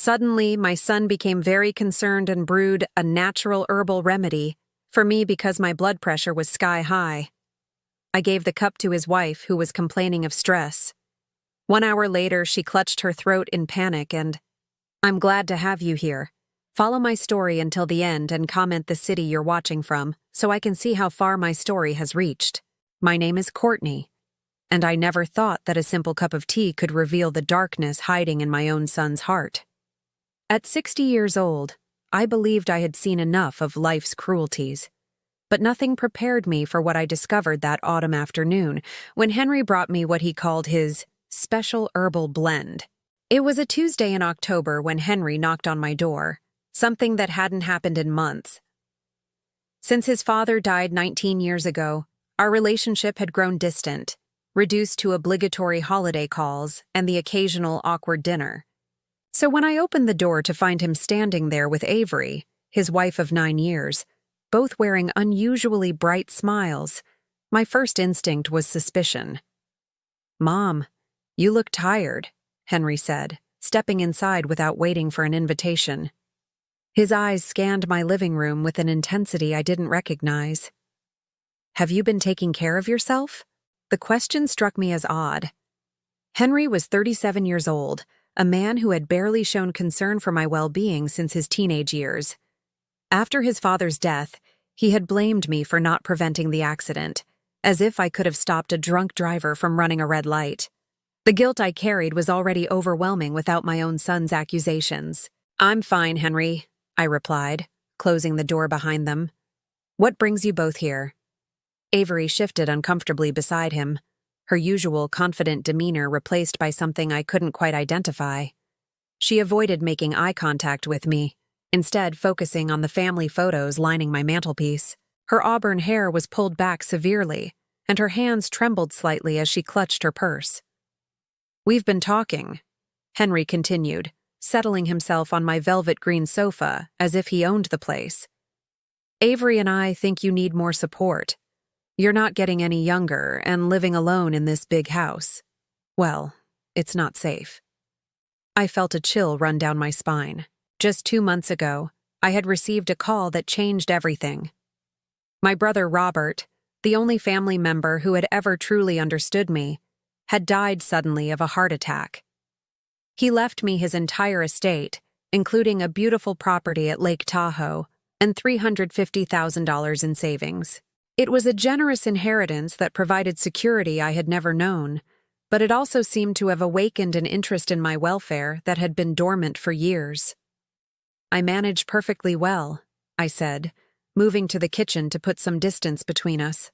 Suddenly, my son became very concerned and brewed a natural herbal remedy for me because my blood pressure was sky high. I gave the cup to his wife, who was complaining of stress. 1 hour later, she clutched her throat in panic and, "I'm glad to have you here. Follow my story until the end and comment the city you're watching from so I can see how far my story has reached. My name is Courtney, and I never thought that a simple cup of tea could reveal the darkness hiding in my own son's heart." At 60 years old, I believed I had seen enough of life's cruelties. But nothing prepared me for what I discovered that autumn afternoon when Henry brought me what he called his special herbal blend. It was a Tuesday in October when Henry knocked on my door, something that hadn't happened in months. Since his father died 19 years ago, our relationship had grown distant, reduced to obligatory holiday calls and the occasional awkward dinner. So when I opened the door to find him standing there with Avery, his wife of 9 years, both wearing unusually bright smiles, my first instinct was suspicion. "Mom, you look tired," Henry said, stepping inside without waiting for an invitation. His eyes scanned my living room with an intensity I didn't recognize. "Have you been taking care of yourself?" The question struck me as odd. Henry was 37 years old, a man who had barely shown concern for my well-being since his teenage years. After his father's death, he had blamed me for not preventing the accident, as if I could have stopped a drunk driver from running a red light. The guilt I carried was already overwhelming without my own son's accusations. "I'm fine, Henry," I replied, closing the door behind them. "What brings you both here?" Avery shifted uncomfortably beside him, her usual confident demeanor replaced by something I couldn't quite identify. She avoided making eye contact with me, instead focusing on the family photos lining my mantelpiece. Her auburn hair was pulled back severely, and her hands trembled slightly as she clutched her purse. "We've been talking," Henry continued, settling himself on my velvet green sofa as if he owned the place. "Avery and I think you need more support. You're not getting any younger and living alone in this big house. Well, it's not safe." I felt a chill run down my spine. Just 2 months ago, I had received a call that changed everything. My brother Robert, the only family member who had ever truly understood me, had died suddenly of a heart attack. He left me his entire estate, including a beautiful property at Lake Tahoe and $350,000 in savings. It was a generous inheritance that provided security I had never known, but it also seemed to have awakened an interest in my welfare that had been dormant for years. "I manage perfectly well," I said, moving to the kitchen to put some distance between us.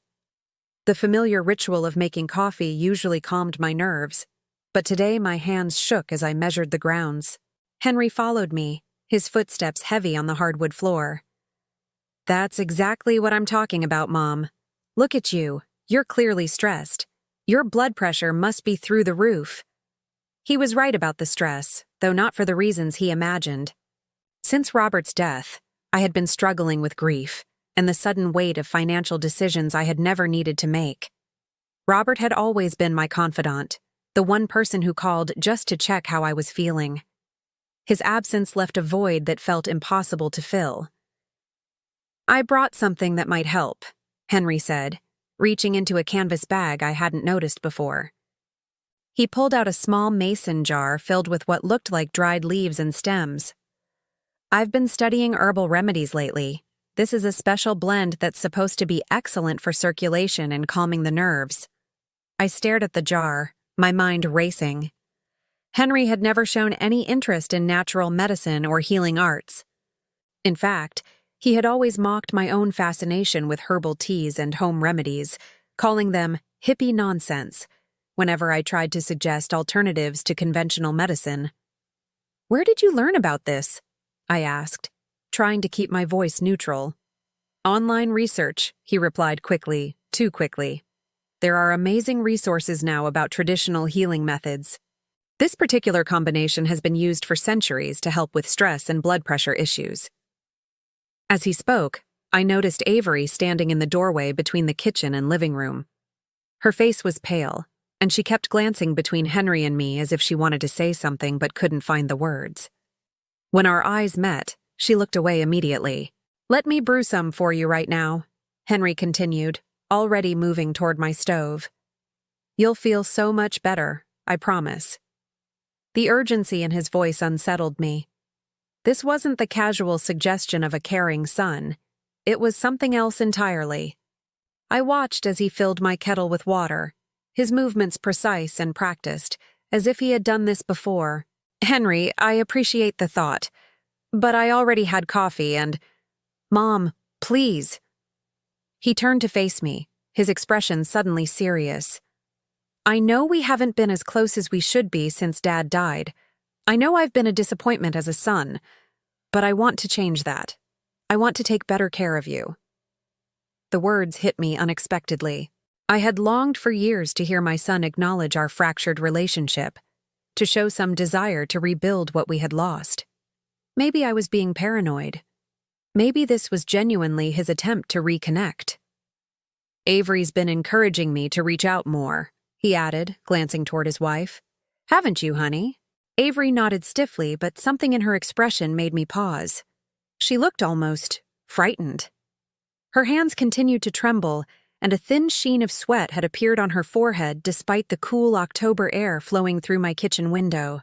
The familiar ritual of making coffee usually calmed my nerves, but today my hands shook as I measured the grounds. Henry followed me, his footsteps heavy on the hardwood floor. "That's exactly what I'm talking about, Mom. Look at you. You're clearly stressed. Your blood pressure must be through the roof." He was right about the stress, though not for the reasons he imagined. Since Robert's death, I had been struggling with grief and the sudden weight of financial decisions I had never needed to make. Robert had always been my confidant, the one person who called just to check how I was feeling. His absence left a void that felt impossible to fill. "I brought something that might help," Henry said, reaching into a canvas bag I hadn't noticed before. He pulled out a small mason jar filled with what looked like dried leaves and stems. "I've been studying herbal remedies lately. This is a special blend that's supposed to be excellent for circulation and calming the nerves." I stared at the jar, my mind racing. Henry had never shown any interest in natural medicine or healing arts. In fact, he had always mocked my own fascination with herbal teas and home remedies, calling them hippie nonsense whenever I tried to suggest alternatives to conventional medicine. "Where did you learn about this?" I asked, trying to keep my voice neutral. "Online research," he replied quickly, too quickly. "There are amazing resources now about traditional healing methods. This particular combination has been used for centuries to help with stress and blood pressure issues." As he spoke, I noticed Avery standing in the doorway between the kitchen and living room. Her face was pale, and she kept glancing between Henry and me as if she wanted to say something but couldn't find the words. When our eyes met, she looked away immediately. "Let me brew some for you right now," Henry continued, already moving toward my stove. "You'll feel so much better, I promise." The urgency in his voice unsettled me. This wasn't the casual suggestion of a caring son. It was something else entirely. I watched as he filled my kettle with water, his movements precise and practiced, as if he had done this before. "Henry, I appreciate the thought, but I already had coffee and—" "Mom, please." He turned to face me, his expression suddenly serious. "I know we haven't been as close as we should be since Dad died. I know I've been a disappointment as a son, but I want to change that. I want to take better care of you." The words hit me unexpectedly. I had longed for years to hear my son acknowledge our fractured relationship, to show some desire to rebuild what we had lost. Maybe I was being paranoid. Maybe this was genuinely his attempt to reconnect. "Avery's been encouraging me to reach out more," he added, glancing toward his wife. "Haven't you, honey?" Avery nodded stiffly, but something in her expression made me pause. She looked almost frightened. Her hands continued to tremble, and a thin sheen of sweat had appeared on her forehead despite the cool October air flowing through my kitchen window.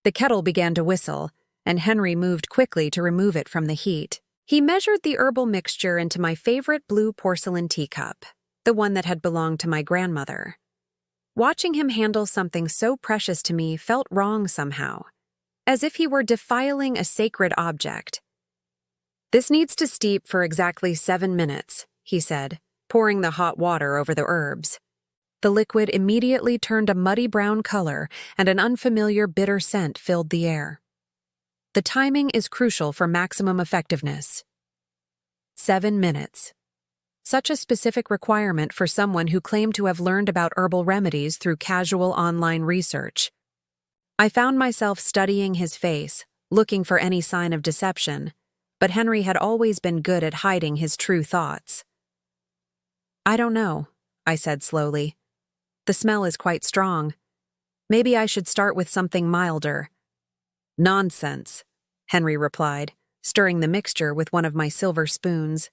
The kettle began to whistle, and Henry moved quickly to remove it from the heat. He measured the herbal mixture into my favorite blue porcelain teacup, the one that had belonged to my grandmother. Watching him handle something so precious to me felt wrong somehow, as if he were defiling a sacred object. "This needs to steep for exactly 7 minutes," he said, pouring the hot water over the herbs. The liquid immediately turned a muddy brown color, and an unfamiliar bitter scent filled the air. The timing is crucial for maximum effectiveness. 7 minutes. Such a specific requirement for someone who claimed to have learned about herbal remedies through casual online research. I found myself studying his face, looking for any sign of deception, but Henry had always been good at hiding his true thoughts. "I don't know," I said slowly. "The smell is quite strong. Maybe I should start with something milder." "Nonsense," Henry replied, stirring the mixture with one of my silver spoons.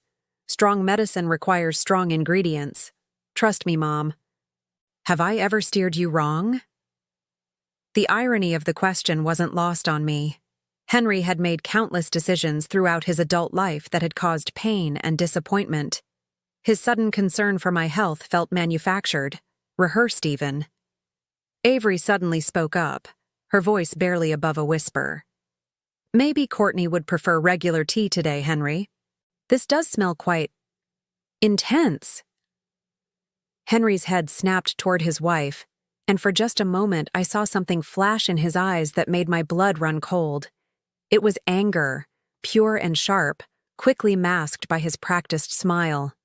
"Strong medicine requires strong ingredients. Trust me, Mom." "Have I ever steered you wrong?" The irony of the question wasn't lost on me. Henry had made countless decisions throughout his adult life that had caused pain and disappointment. His sudden concern for my health felt manufactured, rehearsed even. Avery suddenly spoke up, her voice barely above a whisper. "Maybe Courtney would prefer regular tea today, Henry. This does smell quite intense." Henry's head snapped toward his wife, and for just a moment I saw something flash in his eyes that made my blood run cold. It was anger, pure and sharp, quickly masked by his practiced smile.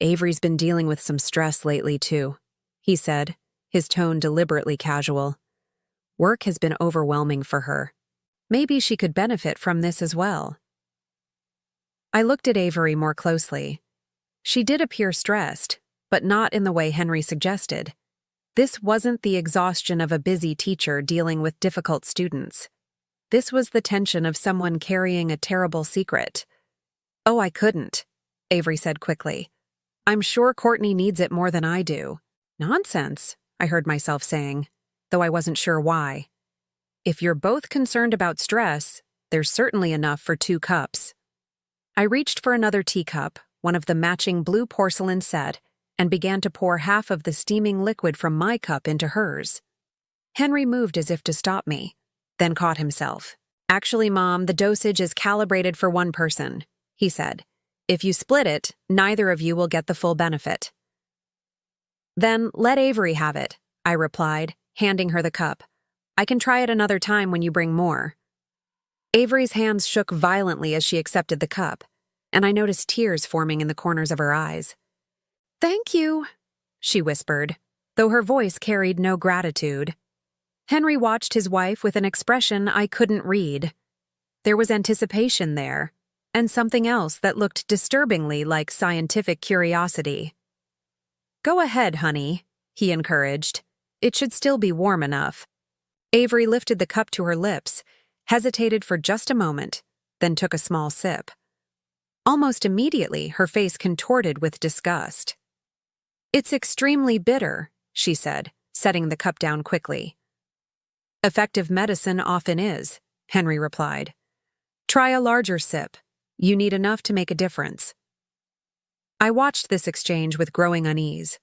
"Avery's been dealing with some stress lately, too," he said, his tone deliberately casual. "Work has been overwhelming for her. Maybe she could benefit from this as well." I looked at Avery more closely. She did appear stressed, but not in the way Henry suggested. This wasn't the exhaustion of a busy teacher dealing with difficult students. This was the tension of someone carrying a terrible secret. "Oh, I couldn't," Avery said quickly. "I'm sure Courtney needs it more than I do." "Nonsense," I heard myself saying, though I wasn't sure why. "If you're both concerned about stress, there's certainly enough for 2 cups. I reached for another teacup, one of the matching blue porcelain set, and began to pour half of the steaming liquid from my cup into hers. Henry moved as if to stop me, then caught himself. "Actually, Mom, the dosage is calibrated for 1 person," he said. "If you split it, neither of you will get the full benefit." "Then let Avery have it," I replied, handing her the cup. "I can try it another time when you bring more." Avery's hands shook violently as she accepted the cup, and I noticed tears forming in the corners of her eyes. "Thank you," she whispered, though her voice carried no gratitude. Henry watched his wife with an expression I couldn't read. There was anticipation there, and something else that looked disturbingly like scientific curiosity. "Go ahead, honey," he encouraged. "It should still be warm enough." Avery lifted the cup to her lips, hesitated for just a moment, then took a small sip. Almost immediately, her face contorted with disgust. "It's extremely bitter," she said, setting the cup down quickly. "Effective medicine often is," Henry replied. "Try a larger sip. You need enough to make a difference." I watched this exchange with growing unease.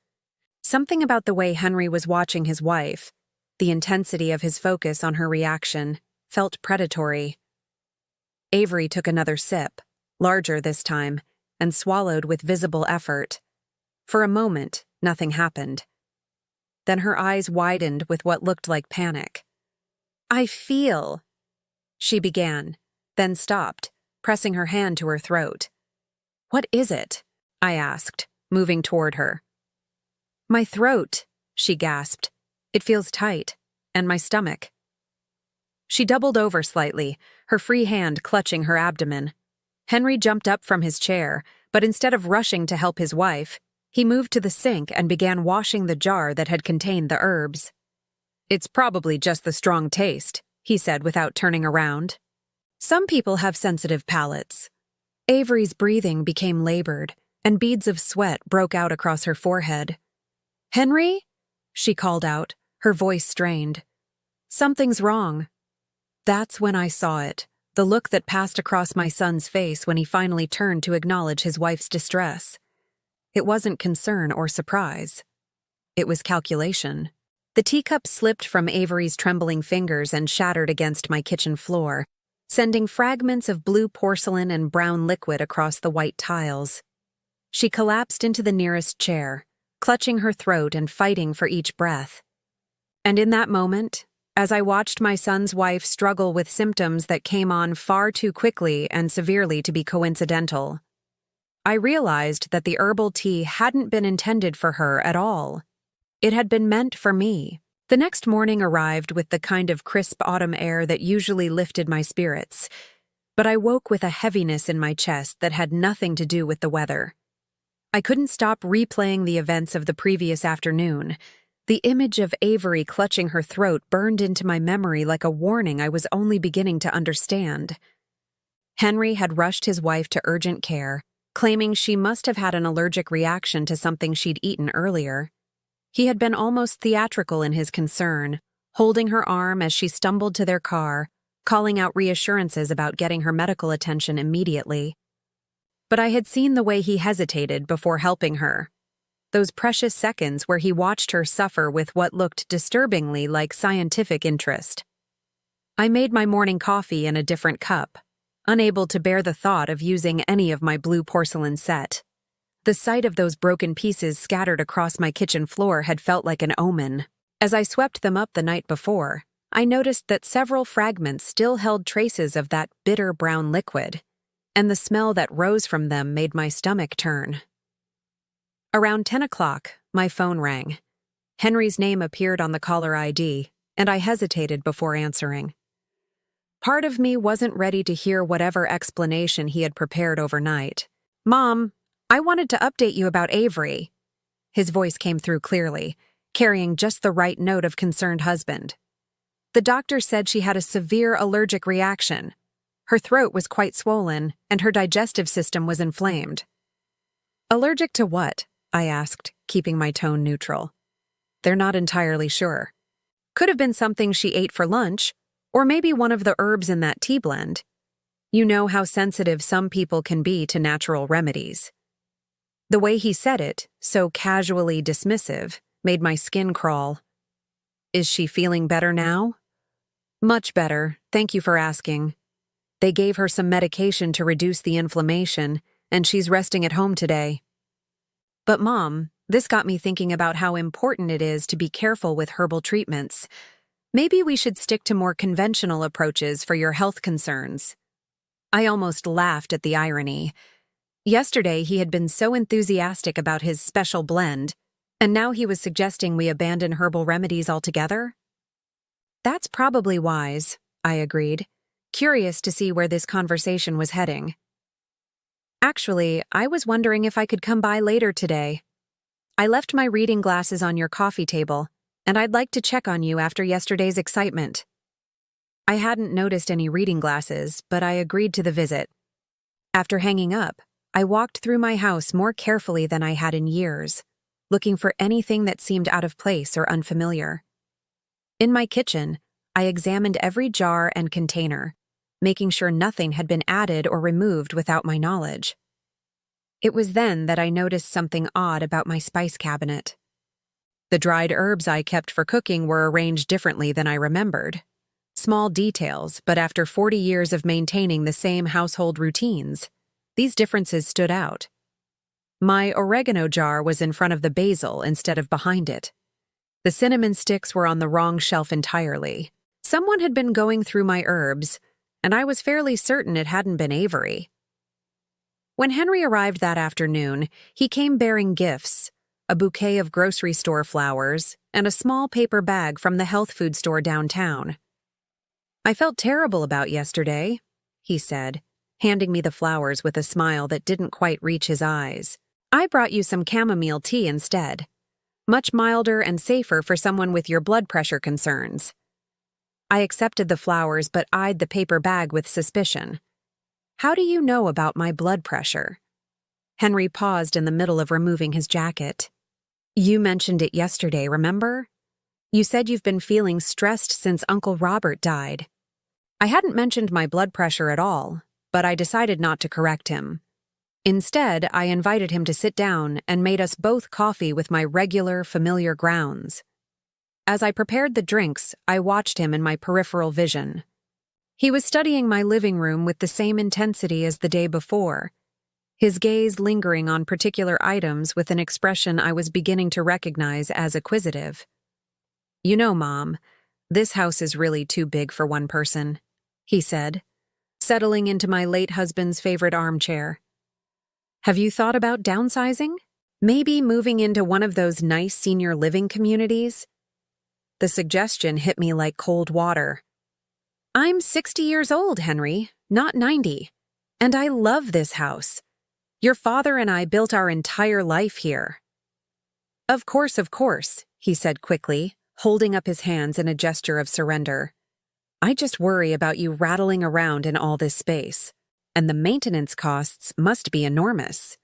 Something about the way Henry was watching his wife, the intensity of his focus on her reaction, felt predatory. Avery took another sip, larger this time, and swallowed with visible effort. For a moment, nothing happened. Then her eyes widened with what looked like panic. "I feel," she began, then stopped, pressing her hand to her throat. "What is it?" I asked, moving toward her. "My throat," she gasped. "It feels tight, and my stomach." She doubled over slightly, her free hand clutching her abdomen. Henry jumped up from his chair, but instead of rushing to help his wife, he moved to the sink and began washing the jar that had contained the herbs. "It's probably just the strong taste," he said without turning around. "Some people have sensitive palates." Avery's breathing became labored, and beads of sweat broke out across her forehead. "Henry?" she called out, her voice strained. "Something's wrong." That's when I saw it, the look that passed across my son's face when he finally turned to acknowledge his wife's distress. It wasn't concern or surprise. It was calculation. The teacup slipped from Avery's trembling fingers and shattered against my kitchen floor, sending fragments of blue porcelain and brown liquid across the white tiles. She collapsed into the nearest chair, clutching her throat and fighting for each breath. And in that moment, as I watched my son's wife struggle with symptoms that came on far too quickly and severely to be coincidental, I realized that the herbal tea hadn't been intended for her at all. It had been meant for me. The next morning arrived with the kind of crisp autumn air that usually lifted my spirits, but I woke with a heaviness in my chest that had nothing to do with the weather. I couldn't stop replaying the events of the previous afternoon. The image of Avery clutching her throat burned into my memory like a warning I was only beginning to understand. Henry had rushed his wife to urgent care, claiming she must have had an allergic reaction to something she'd eaten earlier. He had been almost theatrical in his concern, holding her arm as she stumbled to their car, calling out reassurances about getting her medical attention immediately. But I had seen the way he hesitated before helping her. Those precious seconds where he watched her suffer with what looked disturbingly like scientific interest. I made my morning coffee in a different cup, unable to bear the thought of using any of my blue porcelain set. The sight of those broken pieces scattered across my kitchen floor had felt like an omen. As I swept them up the night before, I noticed that several fragments still held traces of that bitter brown liquid, and the smell that rose from them made my stomach turn. Around 10 o'clock, my phone rang. Henry's name appeared on the caller ID, and I hesitated before answering. Part of me wasn't ready to hear whatever explanation he had prepared overnight. "Mom, I wanted to update you about Avery." His voice came through clearly, carrying just the right note of concerned husband. "The doctor said she had a severe allergic reaction. Her throat was quite swollen, and her digestive system was inflamed." "Allergic to what?" I asked, keeping my tone neutral. "They're not entirely sure. Could have been something she ate for lunch, or maybe one of the herbs in that tea blend. You know how sensitive some people can be to natural remedies." The way he said it, so casually dismissive, made my skin crawl. "Is she feeling better now?" "Much better, thank you for asking. They gave her some medication to reduce the inflammation, and she's resting at home today." "But Mom, this got me thinking about how important it is to be careful with herbal treatments. Maybe we should stick to more conventional approaches for your health concerns." I almost laughed at the irony. Yesterday he had been so enthusiastic about his special blend, and now he was suggesting we abandon herbal remedies altogether? "That's probably wise," I agreed, curious to see where this conversation was heading. "Actually, I was wondering if I could come by later today. I left my reading glasses on your coffee table, and I'd like to check on you after yesterday's excitement." I hadn't noticed any reading glasses, but I agreed to the visit. After hanging up, I walked through my house more carefully than I had in years, looking for anything that seemed out of place or unfamiliar. In my kitchen, I examined every jar and container, making sure nothing had been added or removed without my knowledge. It was then that I noticed something odd about my spice cabinet. The dried herbs I kept for cooking were arranged differently than I remembered. Small details, but after 40 years of maintaining the same household routines, these differences stood out. My oregano jar was in front of the basil instead of behind it. The cinnamon sticks were on the wrong shelf entirely. Someone had been going through my herbs, and I was fairly certain it hadn't been Avery. When Henry arrived that afternoon, he came bearing gifts, a bouquet of grocery store flowers, and a small paper bag from the health food store downtown. "I felt terrible about yesterday," he said, handing me the flowers with a smile that didn't quite reach his eyes. "I brought you some chamomile tea instead. Much milder and safer for someone with your blood pressure concerns." I accepted the flowers but eyed the paper bag with suspicion. "How do you know about my blood pressure?" Henry paused in the middle of removing his jacket. "You mentioned it yesterday, remember? You said you've been feeling stressed since Uncle Robert died." I hadn't mentioned my blood pressure at all, but I decided not to correct him. Instead, I invited him to sit down and made us both coffee with my regular, familiar grounds. As I prepared the drinks, I watched him in my peripheral vision. He was studying my living room with the same intensity as the day before, his gaze lingering on particular items with an expression I was beginning to recognize as acquisitive. "You know, Mom, this house is really too big for one person," he said, settling into my late husband's favorite armchair. "Have you thought about downsizing? Maybe moving into one of those nice senior living communities?" The suggestion hit me like cold water. "I'm 60 years old, Henry, not 90, and I love this house. Your father and I built our entire life here." Of course," he said quickly, holding up his hands in a gesture of surrender. "I just worry about you rattling around in all this space, and the maintenance costs must be enormous."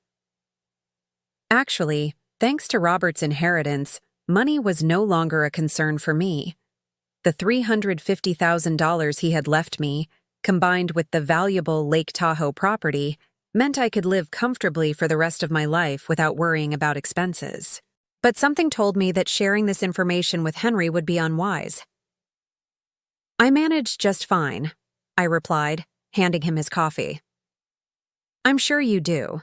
Actually, thanks to Robert's inheritance, money was no longer a concern for me. The $350,000 he had left me, combined with the valuable Lake Tahoe property, meant I could live comfortably for the rest of my life without worrying about expenses. But something told me that sharing this information with Henry would be unwise. "I managed just fine," I replied, handing him his coffee. "I'm sure you do.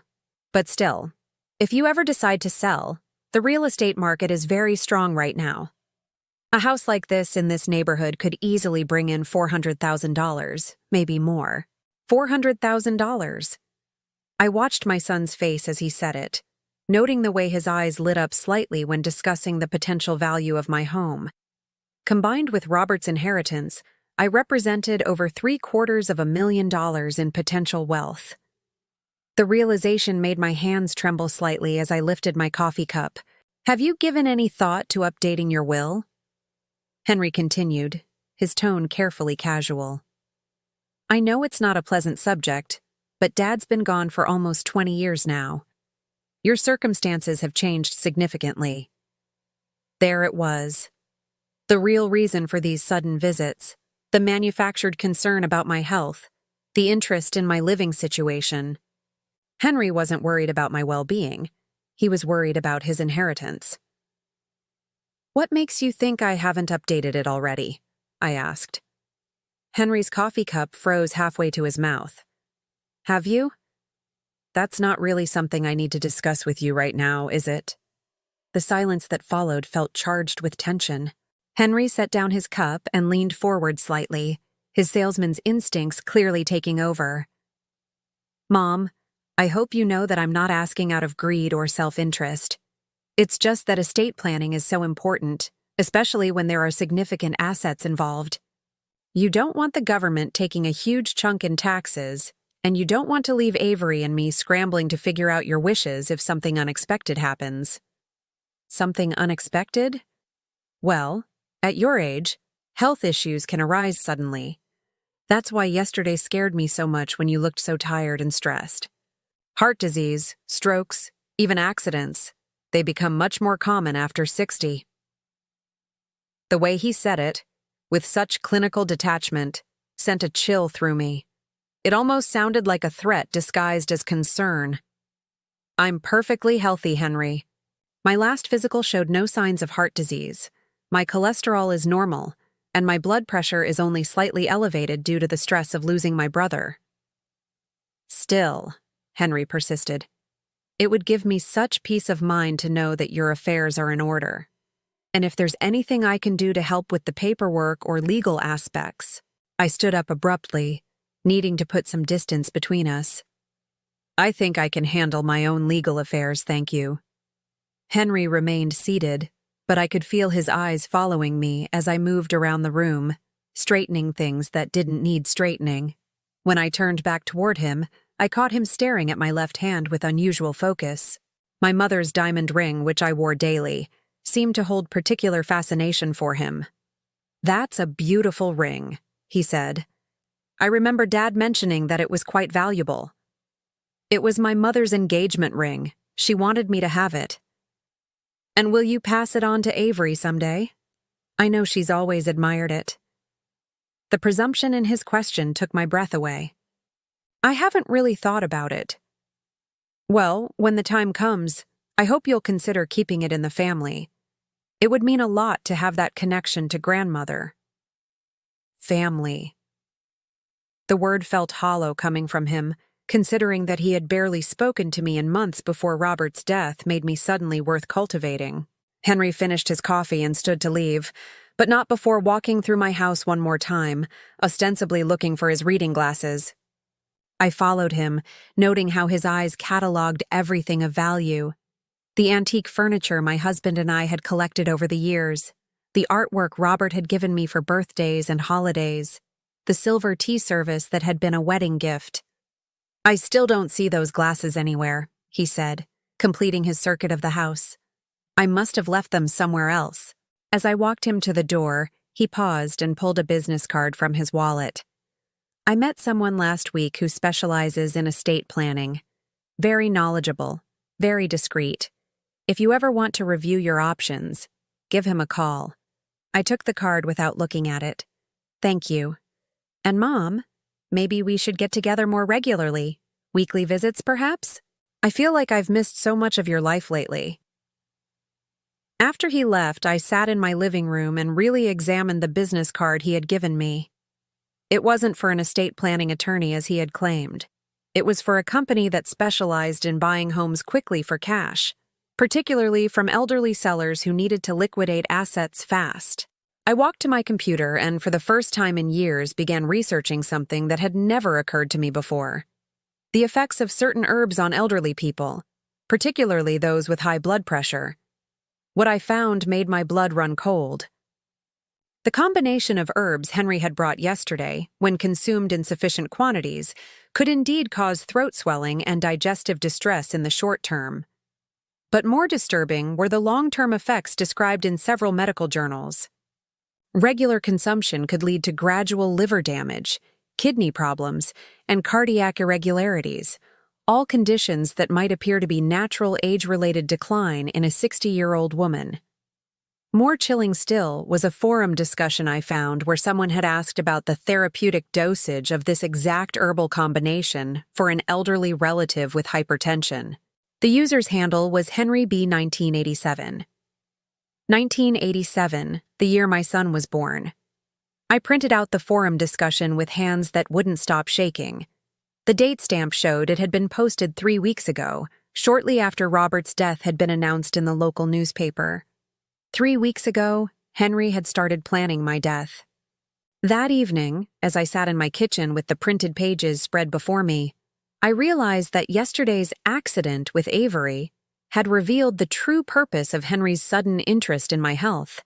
But still, if you ever decide to sell, the real estate market is very strong right now. A house like this in this neighborhood could easily bring in $400,000, maybe more. $400,000. I watched my son's face as he said it, noting the way his eyes lit up slightly when discussing the potential value of my home. Combined with Robert's inheritance, I represented over $750,000 in potential wealth. The realization made my hands tremble slightly as I lifted my coffee cup. "Have you given any thought to updating your will?" Henry continued, his tone carefully casual. "I know it's not a pleasant subject, but Dad's been gone for almost 20 years now. Your circumstances have changed significantly." There it was. The real reason for these sudden visits, the manufactured concern about my health, the interest in my living situation. Henry wasn't worried about my well-being. He was worried about his inheritance. "What makes you think I haven't updated it already?" I asked. Henry's coffee cup froze halfway to his mouth. "Have you?" "That's not really something I need to discuss with you right now, is it?" The silence that followed felt charged with tension. Henry set down his cup and leaned forward slightly, his salesman's instincts clearly taking over. "Mom, I hope you know that I'm not asking out of greed or self-interest. It's just that estate planning is so important, especially when there are significant assets involved. You don't want the government taking a huge chunk in taxes, and you don't want to leave Avery and me scrambling to figure out your wishes if something unexpected happens." "Something unexpected?" "Well, at your age, health issues can arise suddenly, That's why yesterday scared me so much when you looked so tired and stressed. Heart disease, strokes, even accidents, they become much more common after 60. The way he said it, with such clinical detachment, sent a chill through me. It almost sounded like a threat disguised as concern. I'm perfectly healthy, Henry. My last physical showed no signs of heart disease. My cholesterol is normal, and my blood pressure is only slightly elevated due to the stress of losing my brother. Still, Henry persisted, it would give me such peace of mind to know that your affairs are in order. And if there's anything I can do to help with the paperwork or legal aspects. I stood up abruptly, needing to put some distance between us. I think I can handle my own legal affairs, thank you. Henry remained seated, but I could feel his eyes following me as I moved around the room, straightening things that didn't need straightening. When I turned back toward him, I caught him staring at my left hand with unusual focus. My mother's diamond ring, which I wore daily, seemed to hold particular fascination for him. That's a beautiful ring, he said. I remember Dad mentioning that it was quite valuable. It was my mother's engagement ring. She wanted me to have it. And will you pass it on to Avery someday? I know she's always admired it. The presumption in his question took my breath away. I haven't really thought about it. Well, when the time comes, I hope you'll consider keeping it in the family. It would mean a lot to have that connection to grandmother. Family. The word felt hollow coming from him, considering that he had barely spoken to me in months before Robert's death made me suddenly worth cultivating. Henry finished his coffee and stood to leave, but not before walking through my house one more time, ostensibly looking for his reading glasses. I followed him, noting how his eyes catalogued everything of value. The antique furniture my husband and I had collected over the years, the artwork Robert had given me for birthdays and holidays, the silver tea service that had been a wedding gift. I still don't see those glasses anywhere, he said, completing his circuit of the house. I must have left them somewhere else. As I walked him to the door, he paused and pulled a business card from his wallet. I met someone last week who specializes in estate planning. Very knowledgeable, very discreet. If you ever want to review your options, give him a call. I took the card without looking at it. Thank you. And Mom, maybe we should get together more regularly. Weekly visits, perhaps? I feel like I've missed so much of your life lately. After he left, I sat in my living room and really examined the business card he had given me. It wasn't for an estate planning attorney as he had claimed. It was for a company that specialized in buying homes quickly for cash, particularly from elderly sellers who needed to liquidate assets fast. I walked to my computer and for the first time in years began researching something that had never occurred to me before. The effects of certain herbs on elderly people, particularly those with high blood pressure. What I found made my blood run cold. The combination of herbs Henry had brought yesterday, when consumed in sufficient quantities, could indeed cause throat swelling and digestive distress in the short term. But more disturbing were the long-term effects described in several medical journals. Regular consumption could lead to gradual liver damage, kidney problems, and cardiac irregularities, all conditions that might appear to be natural age-related decline in a 60-year-old woman. More chilling still was a forum discussion I found where someone had asked about the therapeutic dosage of this exact herbal combination for an elderly relative with hypertension. The user's handle was Henry B. 1987. 1987, the year my son was born. I printed out the forum discussion with hands that wouldn't stop shaking. The date stamp showed it had been posted 3 weeks ago, shortly after Robert's death had been announced in the local newspaper. 3 weeks ago, Henry had started planning my death. That evening, as I sat in my kitchen with the printed pages spread before me, I realized that yesterday's accident with Avery had revealed the true purpose of Henry's sudden interest in my health.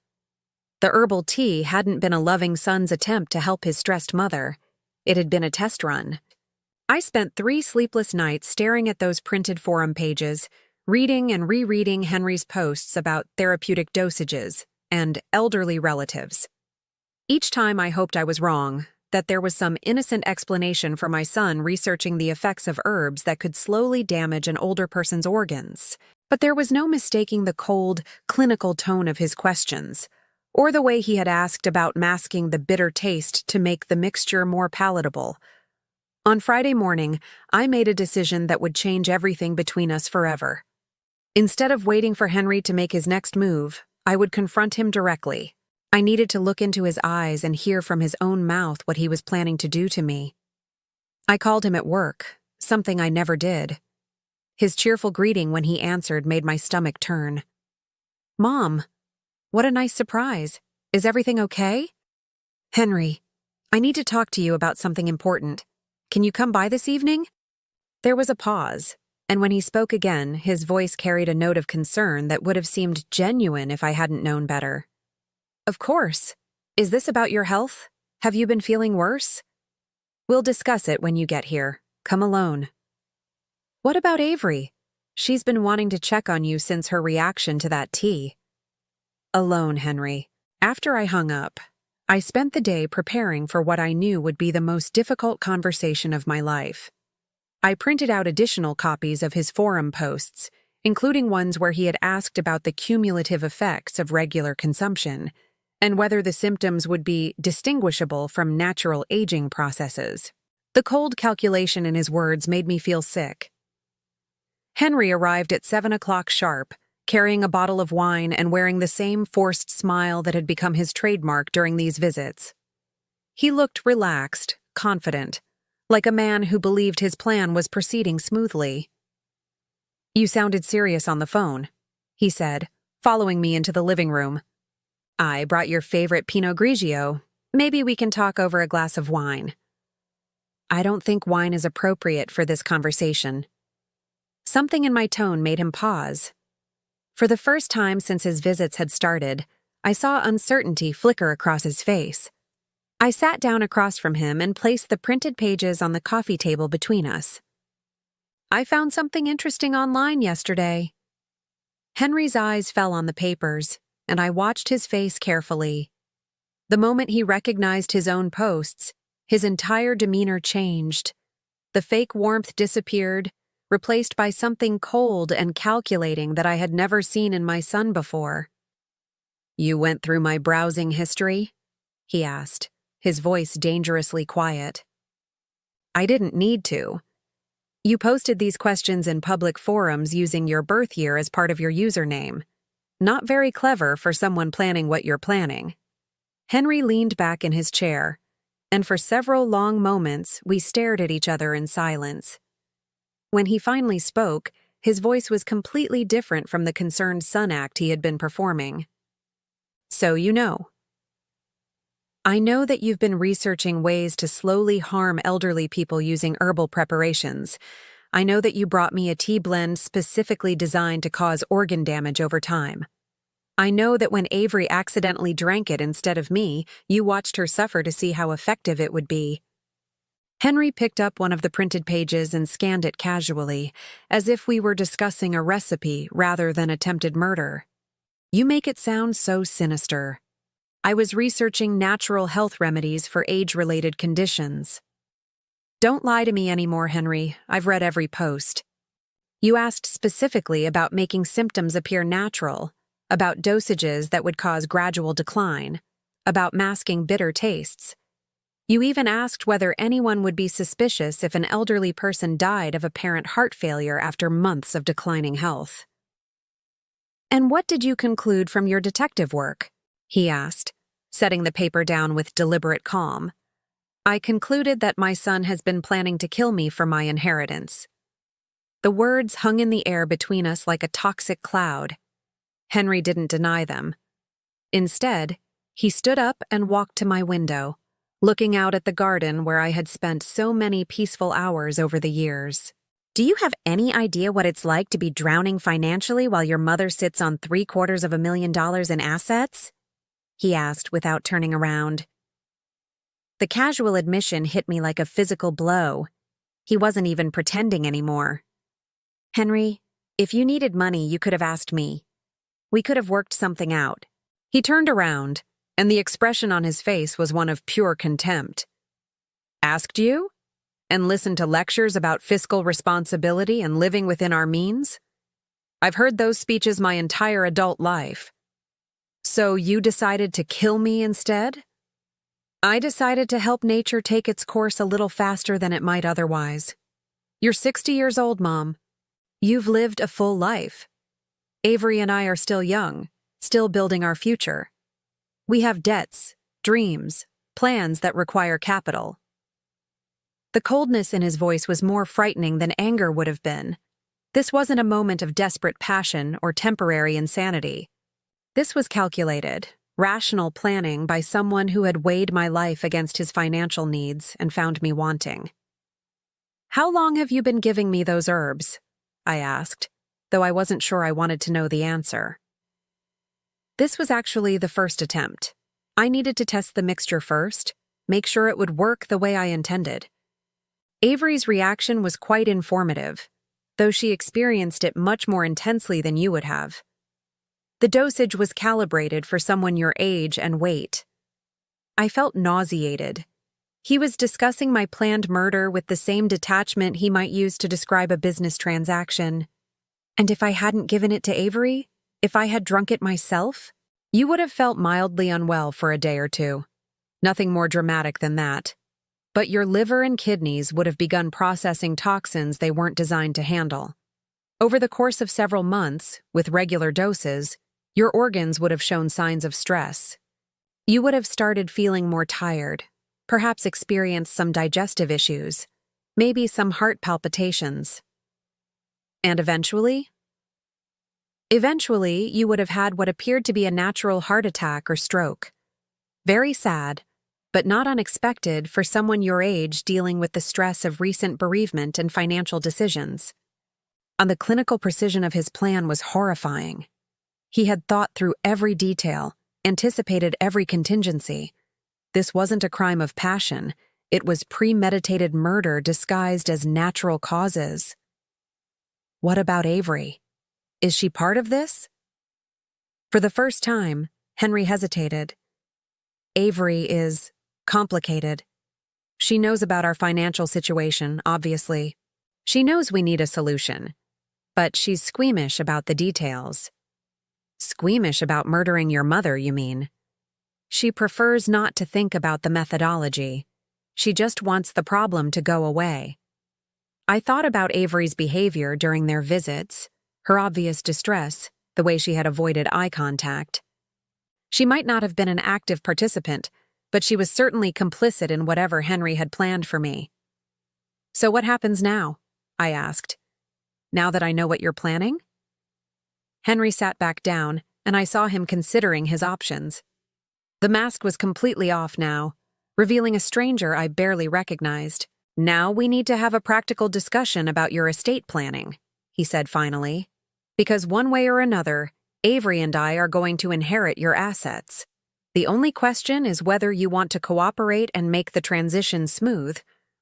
The herbal tea hadn't been a loving son's attempt to help his stressed mother. It had been a test run. I spent 3 sleepless nights staring at those printed forum pages, reading and rereading Henry's posts about therapeutic dosages and elderly relatives. Each time I hoped I was wrong, that there was some innocent explanation for my son researching the effects of herbs that could slowly damage an older person's organs. But there was no mistaking the cold, clinical tone of his questions, or the way he had asked about masking the bitter taste to make the mixture more palatable. On Friday morning, I made a decision that would change everything between us forever. Instead of waiting for Henry to make his next move, I would confront him directly. I needed to look into his eyes and hear from his own mouth what he was planning to do to me. I called him at work, something I never did. His cheerful greeting when he answered made my stomach turn. "Mom, what a nice surprise. Is everything okay?" "Henry, I need to talk to you about something important. Can you come by this evening?" There was a pause, and when he spoke again, his voice carried a note of concern that would have seemed genuine if I hadn't known better. "Of course. Is this about your health? Have you been feeling worse?" "We'll discuss it when you get here. Come alone." "What about Avery? She's been wanting to check on you since her reaction to that tea." "Alone, Henry." After I hung up, I spent the day preparing for what I knew would be the most difficult conversation of my life. I printed out additional copies of his forum posts, including ones where he had asked about the cumulative effects of regular consumption, and whether the symptoms would be distinguishable from natural aging processes. The cold calculation in his words made me feel sick. Henry arrived at 7 o'clock sharp, carrying a bottle of wine and wearing the same forced smile that had become his trademark during these visits. He looked relaxed, confident, like a man who believed his plan was proceeding smoothly. "You sounded serious on the phone," he said, following me into the living room. "I brought your favorite Pinot Grigio. Maybe we can talk over a glass of wine." "I don't think wine is appropriate for this conversation." Something in my tone made him pause. For the first time since his visits had started, I saw uncertainty flicker across his face. I sat down across from him and placed the printed pages on the coffee table between us. "I found something interesting online yesterday." Henry's eyes fell on the papers, and I watched his face carefully. The moment he recognized his own posts, his entire demeanor changed. The fake warmth disappeared, replaced by something cold and calculating that I had never seen in my son before. "You went through my browsing history?" he asked, his voice dangerously quiet. "I didn't need to. You posted these questions in public forums using your birth year as part of your username. Not very clever for someone planning what you're planning." Henry leaned back in his chair, and for several long moments we stared at each other in silence. When he finally spoke, his voice was completely different from the concerned son act he had been performing. "So you know. I know that you've been researching ways to slowly harm elderly people using herbal preparations. I know that you brought me a tea blend specifically designed to cause organ damage over time. I know that when Avery accidentally drank it instead of me, you watched her suffer to see how effective it would be." Henry picked up one of the printed pages and scanned it casually, as if we were discussing a recipe rather than attempted murder. "You make it sound so sinister. I was researching natural health remedies for age-related conditions." "Don't lie to me anymore, Henry. I've read every post. You asked specifically about making symptoms appear natural, about dosages that would cause gradual decline, about masking bitter tastes. You even asked whether anyone would be suspicious if an elderly person died of apparent heart failure after months of declining health." "And what did you conclude from your detective work?" he asked, setting the paper down with deliberate calm. "I concluded that my son has been planning to kill me for my inheritance." The words hung in the air between us like a toxic cloud. Henry didn't deny them. Instead, he stood up and walked to my window, looking out at the garden where I had spent so many peaceful hours over the years. "Do you have any idea what it's like to be drowning financially while your mother sits on $750,000 in assets?" he asked without turning around. The casual admission hit me like a physical blow. He wasn't even pretending anymore. "Henry, if you needed money, you could have asked me. We could have worked something out." He turned around, and the expression on his face was one of pure contempt. Asked you? And listened to lectures about fiscal responsibility and living within our means? I've heard those speeches my entire adult life. So you decided to kill me instead? I decided to help nature take its course a little faster than it might otherwise. You're 60 years old, Mom. You've lived a full life. Avery and I are still young, still building our future. We have debts, dreams, plans that require capital. The coldness in his voice was more frightening than anger would have been. This wasn't a moment of desperate passion or temporary insanity. This was calculated, rational planning by someone who had weighed my life against his financial needs and found me wanting. How long have you been giving me those herbs? I asked, though I wasn't sure I wanted to know the answer. This was actually the first attempt. I needed to test the mixture first, make sure it would work the way I intended. Avery's reaction was quite informative, though she experienced it much more intensely than you would have. The dosage was calibrated for someone your age and weight. I felt nauseated. He was discussing my planned murder with the same detachment he might use to describe a business transaction. And if I hadn't given it to Avery, if I had drunk it myself, you would have felt mildly unwell for a day or two. Nothing more dramatic than that. But your liver and kidneys would have begun processing toxins they weren't designed to handle. Over the course of several months, with regular doses, your organs would have shown signs of stress. You would have started feeling more tired, perhaps experienced some digestive issues, maybe some heart palpitations. And eventually, you would have had what appeared to be a natural heart attack or stroke. Very sad, but not unexpected for someone your age dealing with the stress of recent bereavement and financial decisions. And the clinical precision of his plan was horrifying. He had thought through every detail, anticipated every contingency. This wasn't a crime of passion, it was premeditated murder disguised as natural causes. What about Avery? Is she part of this? For the first time, Henry hesitated. Avery is complicated. She knows about our financial situation, obviously. She knows we need a solution. But she's squeamish about the details. Squeamish about murdering your mother, you mean? She prefers not to think about the methodology. She just wants the problem to go away. I thought about Avery's behavior during their visits, her obvious distress, the way she had avoided eye contact. She might not have been an active participant, but she was certainly complicit in whatever Henry had planned for me. So what happens now? I asked. Now that I know what you're planning? Henry sat back down, and I saw him considering his options. The mask was completely off now, revealing a stranger I barely recognized. Now we need to have a practical discussion about your estate planning, he said finally. Because one way or another, Avery and I are going to inherit your assets. The only question is whether you want to cooperate and make the transition smooth,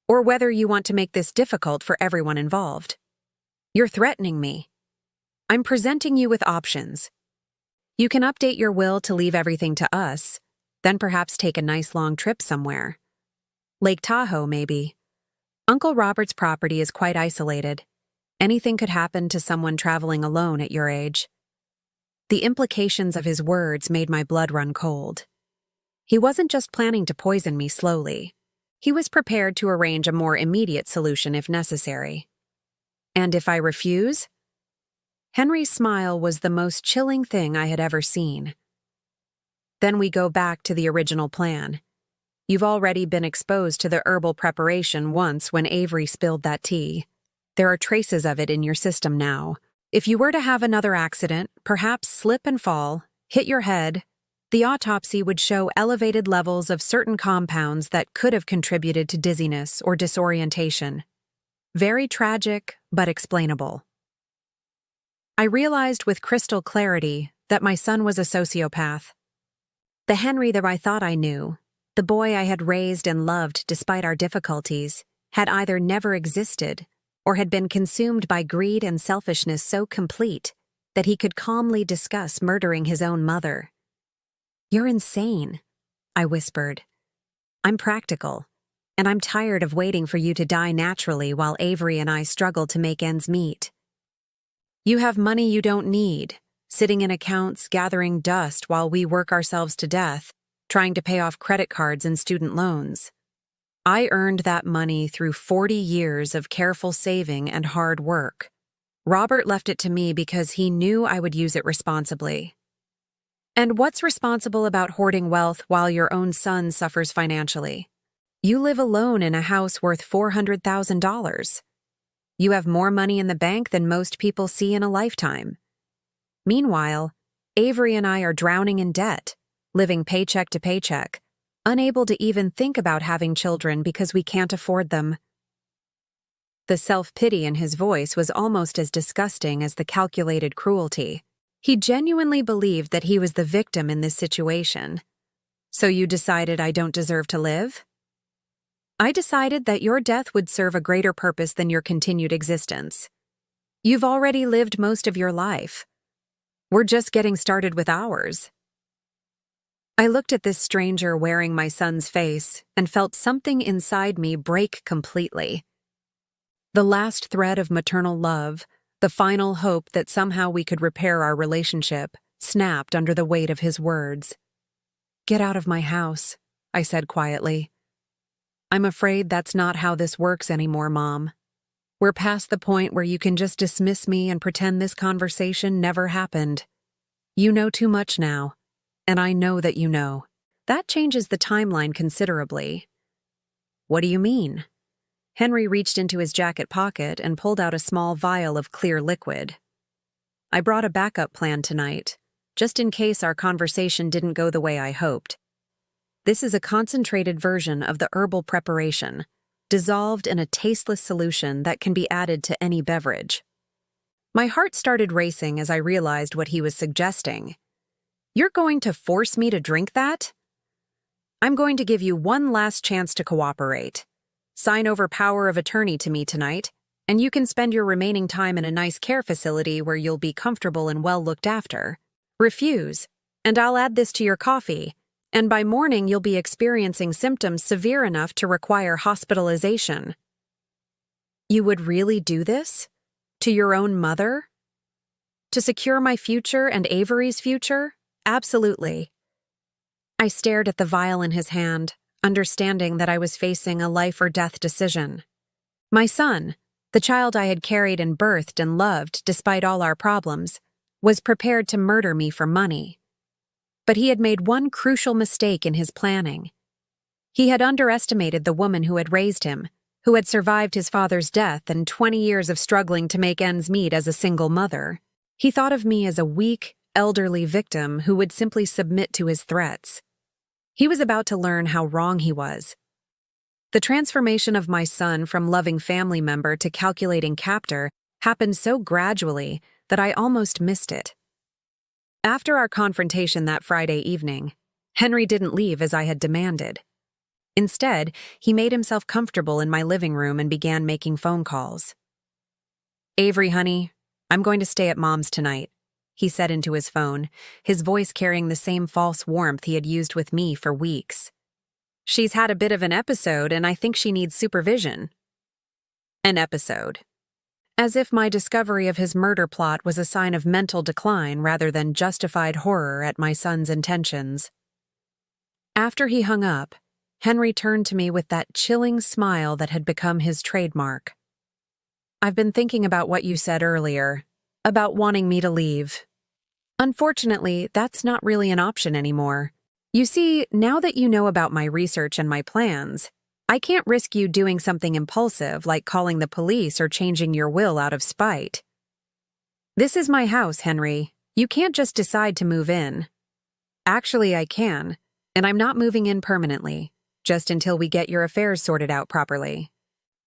or whether you want to make this difficult for everyone involved. You're threatening me. I'm presenting you with options. You can update your will to leave everything to us, then perhaps take a nice long trip somewhere. Lake Tahoe, maybe. Uncle Robert's property is quite isolated. Anything could happen to someone traveling alone at your age. The implications of his words made my blood run cold. He wasn't just planning to poison me slowly. He was prepared to arrange a more immediate solution if necessary. And if I refuse? Henry's smile was the most chilling thing I had ever seen. Then we go back to the original plan. You've already been exposed to the herbal preparation once when Avery spilled that tea. There are traces of it in your system now. If you were to have another accident, perhaps slip and fall, hit your head, the autopsy would show elevated levels of certain compounds that could have contributed to dizziness or disorientation. Very tragic, but explainable. I realized with crystal clarity that my son was a sociopath. The Henry that I thought I knew, the boy I had raised and loved despite our difficulties, had either never existed or had been consumed by greed and selfishness so complete that he could calmly discuss murdering his own mother. "You're insane," I whispered. "I'm practical. and I'm tired of waiting for you to die naturally while Avery and I struggle to make ends meet. You have money you don't need, sitting in accounts gathering dust while we work ourselves to death, trying to pay off credit cards and student loans. I earned that money through 40 years of careful saving and hard work. Robert left it to me because he knew I would use it responsibly. And what's responsible about hoarding wealth while your own son suffers financially? You live alone in a house worth $400,000. You have more money in the bank than most people see in a lifetime. Meanwhile, Avery and I are drowning in debt, living paycheck to paycheck, unable to even think about having children because we can't afford them. The self-pity in his voice was almost as disgusting as the calculated cruelty. He genuinely believed that he was the victim in this situation. So you decided I don't deserve to live? I decided that your death would serve a greater purpose than your continued existence. You've already lived most of your life. We're just getting started with ours. I looked at this stranger wearing my son's face and felt something inside me break completely. The last thread of maternal love, the final hope that somehow we could repair our relationship, snapped under the weight of his words. "Get out of my house," I said quietly. "I'm afraid that's not how this works anymore, Mom. We're past the point where you can just dismiss me and pretend this conversation never happened. You know too much now, and I know that you know. That changes the timeline considerably." "What do you mean?" Henry reached into his jacket pocket and pulled out a small vial of clear liquid. "I brought a backup plan tonight, just in case our conversation didn't go the way I hoped. This is a concentrated version of the herbal preparation, dissolved in a tasteless solution that can be added to any beverage." My heart started racing as I realized what he was suggesting. "You're going to force me to drink that?" "I'm going to give you one last chance to cooperate. Sign over power of attorney to me tonight, and you can spend your remaining time in a nice care facility where you'll be comfortable and well looked after. Refuse, and I'll add this to your coffee, and by morning you'll be experiencing symptoms severe enough to require hospitalization." "You would really do this? To your own mother? To secure my future and Avery's future? Absolutely." I stared at the vial in his hand, understanding that I was facing a life-or-death decision. My son, the child I had carried and birthed and loved despite all our problems, was prepared to murder me for money. But he had made one crucial mistake in his planning. He had underestimated the woman who had raised him, who had survived his father's death and 20 years of struggling to make ends meet as a single mother. He thought of me as a weak, elderly victim who would simply submit to his threats. He was about to learn how wrong he was. The transformation of my son from loving family member to calculating captor happened so gradually that I almost missed it. After our confrontation that Friday evening, Henry didn't leave as I had demanded. Instead, he made himself comfortable in my living room and began making phone calls. "Avery, honey, I'm going to stay at Mom's tonight," he said into his phone, his voice carrying the same false warmth he had used with me for weeks. "She's had a bit of an episode, and I think she needs supervision." An episode. As if my discovery of his murder plot was a sign of mental decline rather than justified horror at my son's intentions. After he hung up, Henry turned to me with that chilling smile that had become his trademark. "I've been thinking about what you said earlier, about wanting me to leave. Unfortunately, that's not really an option anymore. You see, now that you know about my research and my plans, I can't risk you doing something impulsive like calling the police or changing your will out of spite. This is my house, Henry. You can't just decide to move in. Actually, I can, and I'm not moving in permanently, just until we get your affairs sorted out properly.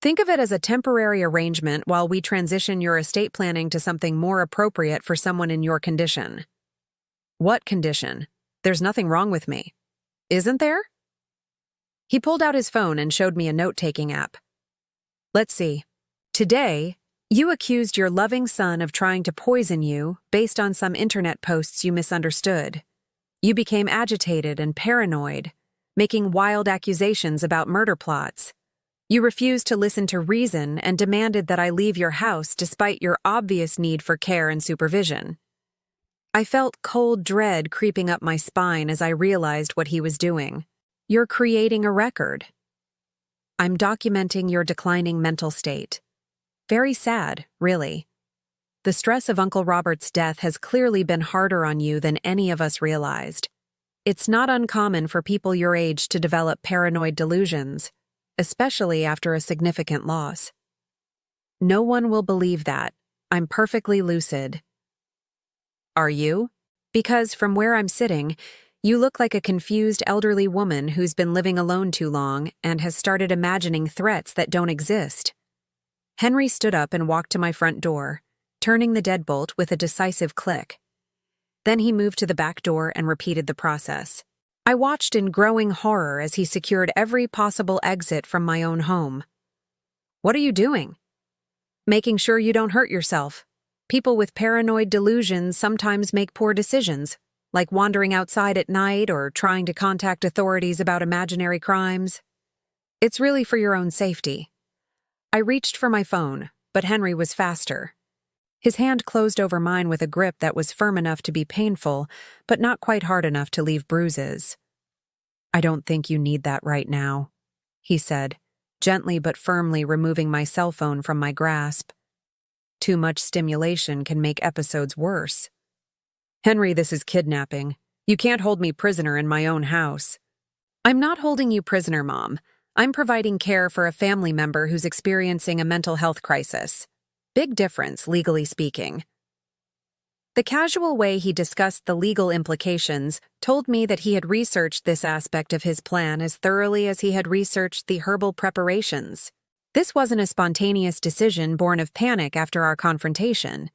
Think of it as a temporary arrangement while we transition your estate planning to something more appropriate for someone in your condition." "What condition? There's nothing wrong with me." "Isn't there?" He pulled out his phone and showed me a note-taking app. "Let's see. Today, you accused your loving son of trying to poison you based on some internet posts you misunderstood. You became agitated and paranoid. making wild accusations about murder plots. You refused to listen to reason and demanded that I leave your house despite your obvious need for care and supervision. I felt cold dread creeping up my spine as I realized what he was doing. You're creating a record. I'm documenting your declining mental state. Very sad, really. The stress of Uncle Robert's death has clearly been harder on you than any of us realized. It's not uncommon for people your age to develop paranoid delusions, especially after a significant loss. No one will believe that. I'm perfectly lucid. Are you? Because from where I'm sitting, you look like a confused elderly woman who's been living alone too long and has started imagining threats that don't exist. Henry stood up and walked to my front door, turning the deadbolt with a decisive click. Then he moved to the back door and repeated the process. I watched in growing horror as he secured every possible exit from my own home. What are you doing? Making sure you don't hurt yourself. People with paranoid delusions sometimes make poor decisions, like wandering outside at night or trying to contact authorities about imaginary crimes. It's really for your own safety. I reached for my phone, but Henry was faster. His hand closed over mine with a grip that was firm enough to be painful, but not quite hard enough to leave bruises. I don't think you need that right now, he said, gently but firmly removing my cell phone from my grasp. Too much stimulation can make episodes worse. Henry, this is kidnapping. You can't hold me prisoner in my own house. I'm not holding you prisoner, Mom. I'm providing care for a family member who's experiencing a mental health crisis. Big difference, legally speaking. The casual way he discussed the legal implications told me that he had researched this aspect of his plan as thoroughly as he had researched the herbal preparations. This wasn't a spontaneous decision born of panic after our confrontation.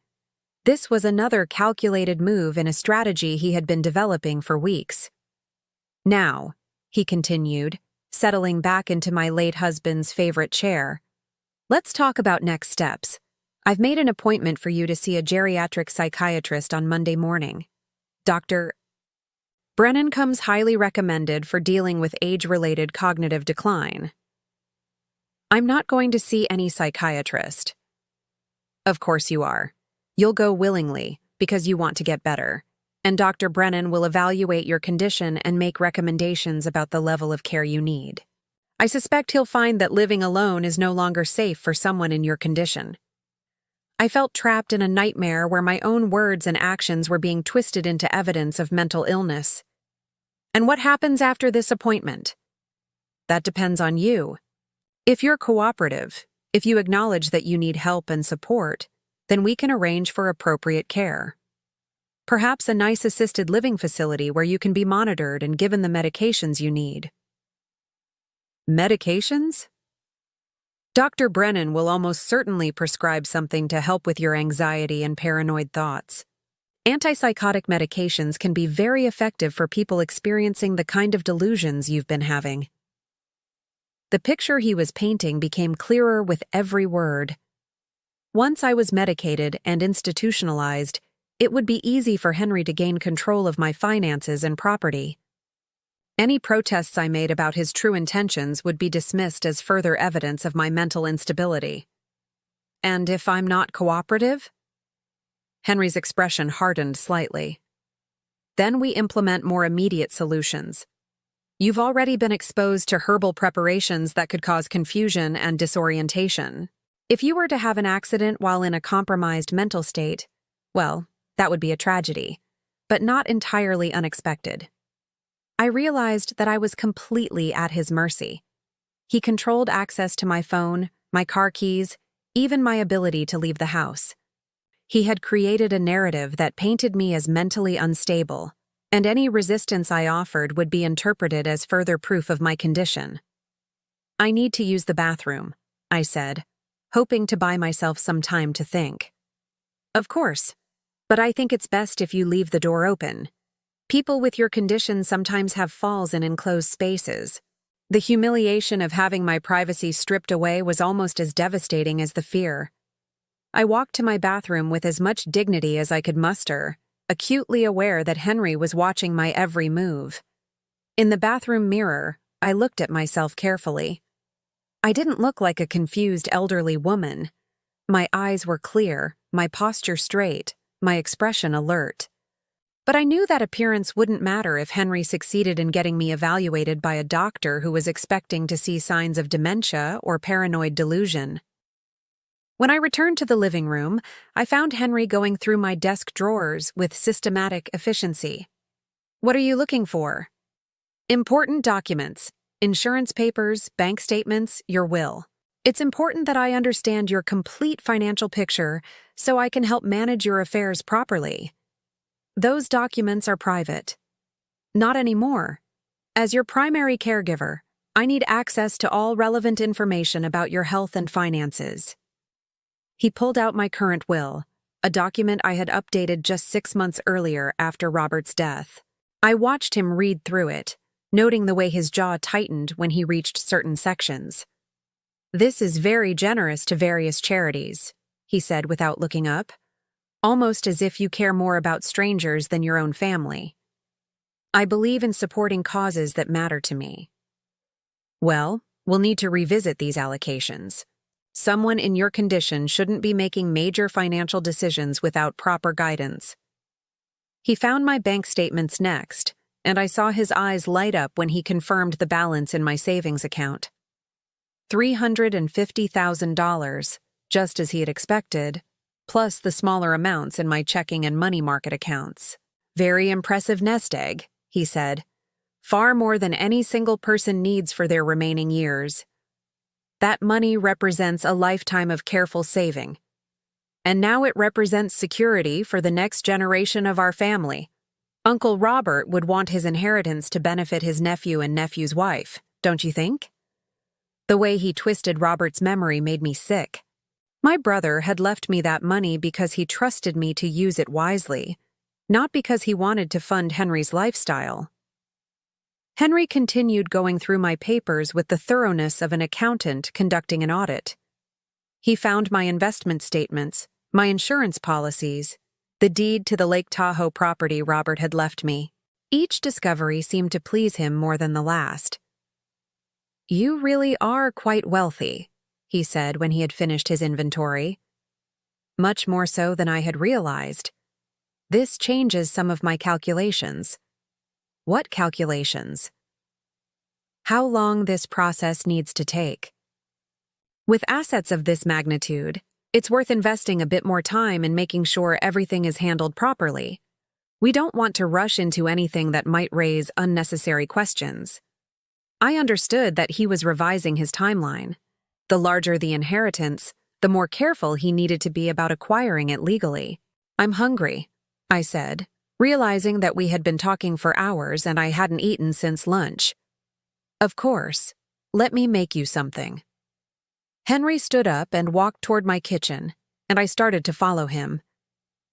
This was another calculated move in a strategy he had been developing for weeks. Now, he continued, settling back into my late husband's favorite chair, let's talk about next steps. I've made an appointment for you to see a geriatric psychiatrist on Monday morning. Dr. Brennan comes highly recommended for dealing with age-related cognitive decline. I'm not going to see any psychiatrist. Of course you are. You'll go willingly because you want to get better, and Dr. Brennan will evaluate your condition and make recommendations about the level of care you need. I suspect he'll find that living alone is no longer safe for someone in your condition. I felt trapped in a nightmare where my own words and actions were being twisted into evidence of mental illness. And what happens after this appointment? That depends on you. If you're cooperative, if you acknowledge that you need help and support, then we can arrange for appropriate care. Perhaps a nice assisted living facility where you can be monitored and given the medications you need. Medications? Dr. Brennan will almost certainly prescribe something to help with your anxiety and paranoid thoughts. Antipsychotic medications can be very effective for people experiencing the kind of delusions you've been having. The picture he was painting became clearer with every word. Once I was medicated and institutionalized, it would be easy for Henry to gain control of my finances and property. Any protests I made about his true intentions would be dismissed as further evidence of my mental instability. And if I'm not cooperative? Henry's expression hardened slightly. Then we implement more immediate solutions. You've already been exposed to herbal preparations that could cause confusion and disorientation. If you were to have an accident while in a compromised mental state, well, that would be a tragedy, but not entirely unexpected. I realized that I was completely at his mercy. He controlled access to my phone, my car keys, even my ability to leave the house. He had created a narrative that painted me as mentally unstable, and any resistance I offered would be interpreted as further proof of my condition. I need to use the bathroom, I said, hoping to buy myself some time to think. Of course, but I think it's best if you leave the door open. People with your condition sometimes have falls in enclosed spaces. The humiliation of having my privacy stripped away was almost as devastating as the fear. I walked to my bathroom with as much dignity as I could muster, acutely aware that Henry was watching my every move. In the bathroom mirror, I looked at myself carefully. I didn't look like a confused elderly woman. My eyes were clear, my posture straight, my expression alert. But I knew that appearance wouldn't matter if Henry succeeded in getting me evaluated by a doctor who was expecting to see signs of dementia or paranoid delusion. When I returned to the living room, I found Henry going through my desk drawers with systematic efficiency. "What are you looking for?" "Important documents. Insurance papers, bank statements, your will. It's important that I understand your complete financial picture so I can help manage your affairs properly. Those documents are private." "Not anymore. As your primary caregiver, I need access to all relevant information about your health and finances." He pulled out my current will, a document I had updated just 6 months earlier after Robert's death. I watched him read through it, noting the way his jaw tightened when he reached certain sections. "This is very generous to various charities," he said without looking up, "almost as if you care more about strangers than your own family." "I believe in supporting causes that matter to me." "Well, we'll need to revisit these allocations. Someone in your condition shouldn't be making major financial decisions without proper guidance." He found my bank statements next, and I saw his eyes light up when he confirmed the balance in my savings account. $350,000, just as he had expected, plus the smaller amounts in my checking and money market accounts. "Very impressive nest egg," he said. "Far more than any single person needs for their remaining years. That money represents a lifetime of careful saving. And now it represents security for the next generation of our family. Uncle Robert would want his inheritance to benefit his nephew and nephew's wife, don't you think?" The way he twisted Robert's memory made me sick. My brother had left me that money because he trusted me to use it wisely, not because he wanted to fund Henry's lifestyle. Henry continued going through my papers with the thoroughness of an accountant conducting an audit. He found my investment statements, my insurance policies, the deed to the Lake Tahoe property Robert had left me. Each discovery seemed to please him more than the last. "You really are quite wealthy," he said when he had finished his inventory. "Much more so than I had realized. This changes some of my calculations." "What calculations?" "How long this process needs to take. With assets of this magnitude, it's worth investing a bit more time in making sure everything is handled properly. We don't want to rush into anything that might raise unnecessary questions." I understood that he was revising his timeline. The larger the inheritance, the more careful he needed to be about acquiring it legally. "I'm hungry," I said, realizing that we had been talking for hours and I hadn't eaten since lunch. "Of course. Let me make you something." Henry stood up and walked toward my kitchen, and I started to follow him.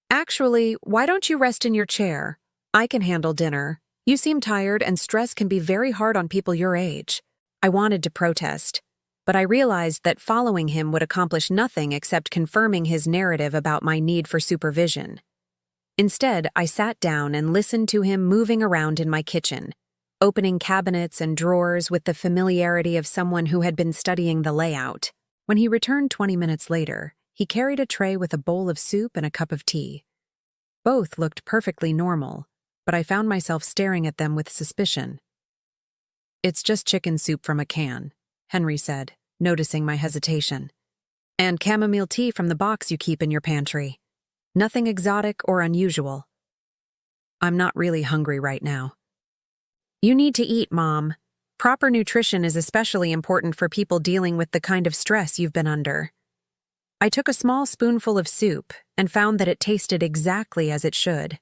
"Actually, why don't you rest in your chair? I can handle dinner. You seem tired, and stress can be very hard on people your age." I wanted to protest, but I realized that following him would accomplish nothing except confirming his narrative about my need for supervision. Instead, I sat down and listened to him moving around in my kitchen, opening cabinets and drawers with the familiarity of someone who had been studying the layout. When he returned 20 minutes later, he carried a tray with a bowl of soup and a cup of tea. Both looked perfectly normal, but I found myself staring at them with suspicion. "It's just chicken soup from a can," Henry said, noticing my hesitation. "And chamomile tea from the box you keep in your pantry. Nothing exotic or unusual." "I'm not really hungry right now." "You need to eat, Mom. Proper nutrition is especially important for people dealing with the kind of stress you've been under." I took a small spoonful of soup and found that it tasted exactly as it should.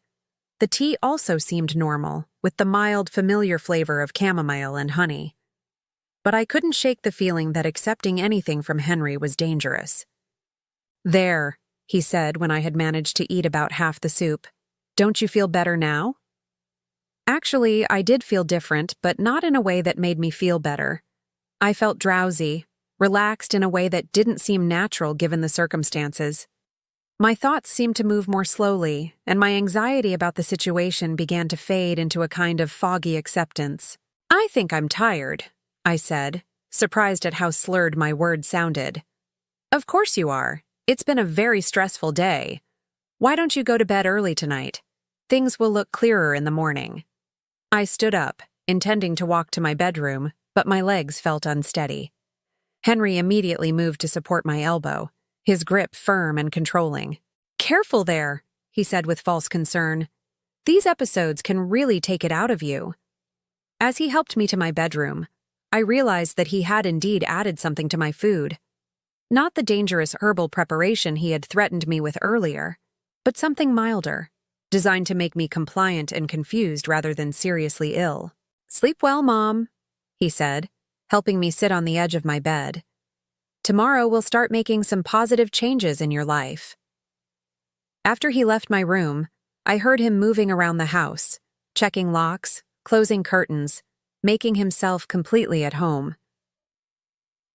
The tea also seemed normal, with the mild, familiar flavor of chamomile and honey. But I couldn't shake the feeling that accepting anything from Henry was dangerous. "There," he said when I had managed to eat about half the soup. "Don't you feel better now?" Actually, I did feel different, but not in a way that made me feel better. I felt drowsy, relaxed in a way that didn't seem natural given the circumstances. My thoughts seemed to move more slowly, and my anxiety about the situation began to fade into a kind of foggy acceptance. I think I'm tired, I said, surprised at how slurred my words sounded. Of course you are. It's been a very stressful day. Why don't you go to bed early tonight? Things will look clearer in the morning. I stood up, intending to walk to my bedroom, but my legs felt unsteady. Henry immediately moved to support my elbow, his grip firm and controlling. Careful there, he said with false concern. These episodes can really take it out of you. As he helped me to my bedroom, I realized that he had indeed added something to my food. Not the dangerous herbal preparation he had threatened me with earlier, but something milder, designed to make me compliant and confused rather than seriously ill. Sleep well, Mom, he said, helping me sit on the edge of my bed. Tomorrow we'll start making some positive changes in your life. After he left my room, I heard him moving around the house, checking locks, closing curtains, making himself completely at home.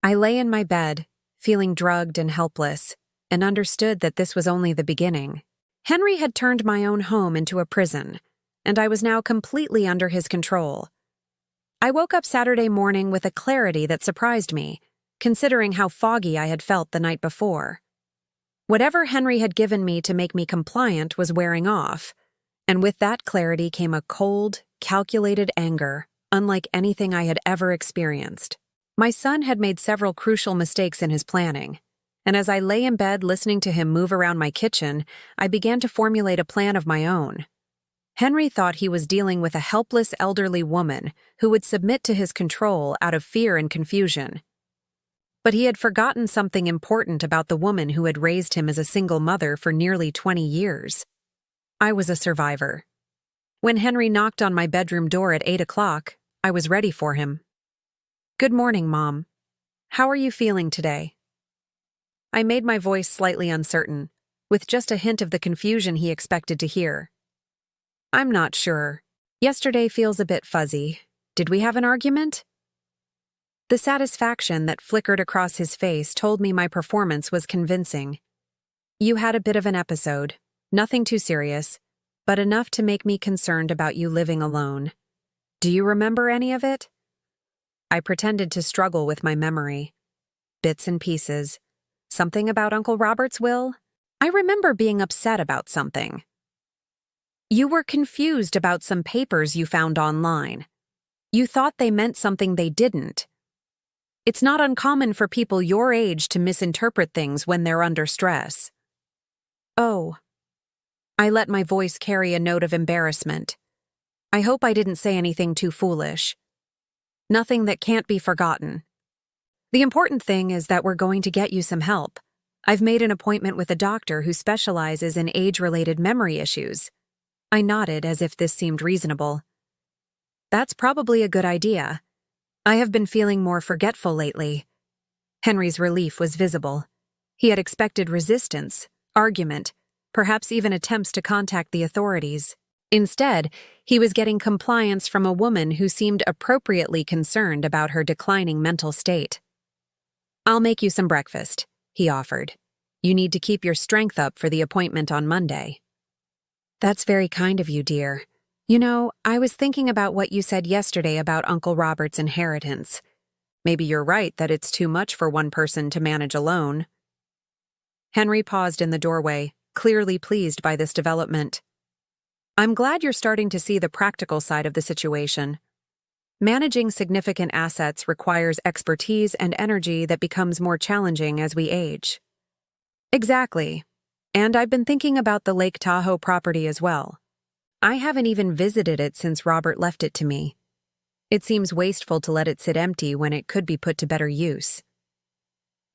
I lay in my bed, feeling drugged and helpless, and understood that this was only the beginning. Henry had turned my own home into a prison, and I was now completely under his control. I woke up Saturday morning with a clarity that surprised me, considering how foggy I had felt the night before. Whatever Henry had given me to make me compliant was wearing off, and with that clarity came a cold, calculated anger, unlike anything I had ever experienced. My son had made several crucial mistakes in his planning, and as I lay in bed listening to him move around my kitchen, I began to formulate a plan of my own. Henry thought he was dealing with a helpless elderly woman who would submit to his control out of fear and confusion. But he had forgotten something important about the woman who had raised him as a single mother for nearly 20 years. I was a survivor. When Henry knocked on my bedroom door at 8 o'clock, I was ready for him. Good morning, Mom. How are you feeling today? I made my voice slightly uncertain, with just a hint of the confusion he expected to hear. I'm not sure. Yesterday feels a bit fuzzy. Did we have an argument? The satisfaction that flickered across his face told me my performance was convincing. You had a bit of an episode, nothing too serious, but enough to make me concerned about you living alone. Do you remember any of it? I pretended to struggle with my memory. Bits and pieces. Something about Uncle Robert's will? I remember being upset about something. You were confused about some papers you found online. You thought they meant something they didn't. It's not uncommon for people your age to misinterpret things when they're under stress. Oh. I let my voice carry a note of embarrassment. I hope I didn't say anything too foolish. Nothing that can't be forgotten. The important thing is that we're going to get you some help. I've made an appointment with a doctor who specializes in age-related memory issues. I nodded as if this seemed reasonable. That's probably a good idea. I have been feeling more forgetful lately. Henry's relief was visible. He had expected resistance, argument, perhaps even attempts to contact the authorities. Instead, he was getting compliance from a woman who seemed appropriately concerned about her declining mental state. I'll make you some breakfast, he offered. You need to keep your strength up for the appointment on Monday. That's very kind of you, dear. You know, I was thinking about what you said yesterday about Uncle Robert's inheritance. Maybe you're right that it's too much for one person to manage alone. Henry paused in the doorway, clearly pleased by this development. I'm glad you're starting to see the practical side of the situation. Managing significant assets requires expertise and energy that becomes more challenging as we age. Exactly. And I've been thinking about the Lake Tahoe property as well. I haven't even visited it since Robert left it to me. It seems wasteful to let it sit empty when it could be put to better use.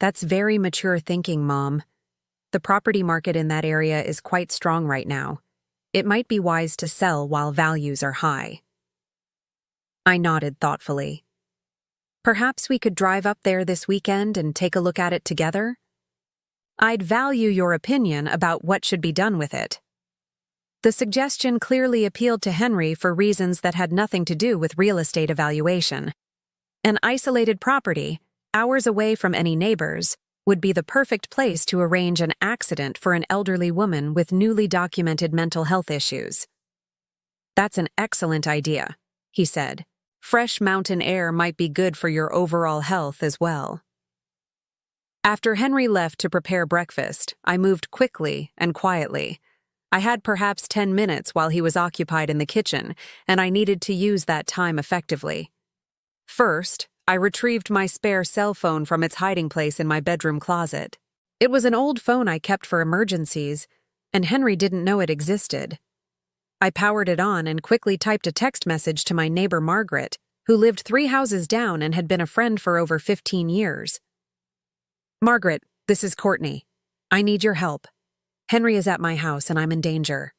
That's very mature thinking, Mom. The property market in that area is quite strong right now. It might be wise to sell while values are high. I nodded thoughtfully. Perhaps we could drive up there this weekend and take a look at it together? I'd value your opinion about what should be done with it. The suggestion clearly appealed to Henry for reasons that had nothing to do with real estate evaluation. An isolated property, hours away from any neighbors, would be the perfect place to arrange an accident for an elderly woman with newly documented mental health issues. That's an excellent idea, he said, Fresh mountain air might be good for your overall health as well. After Henry left to prepare breakfast, I moved quickly and quietly. I had perhaps 10 minutes while he was occupied in the kitchen, and I needed to use that time effectively. First, I retrieved my spare cell phone from its hiding place in my bedroom closet. It was an old phone I kept for emergencies, and Henry didn't know it existed. I powered it on and quickly typed a text message to my neighbor Margaret, who lived 3 houses down and had been a friend for over 15 years. "Margaret, this is Courtney. I need your help. Henry is at my house and I'm in danger.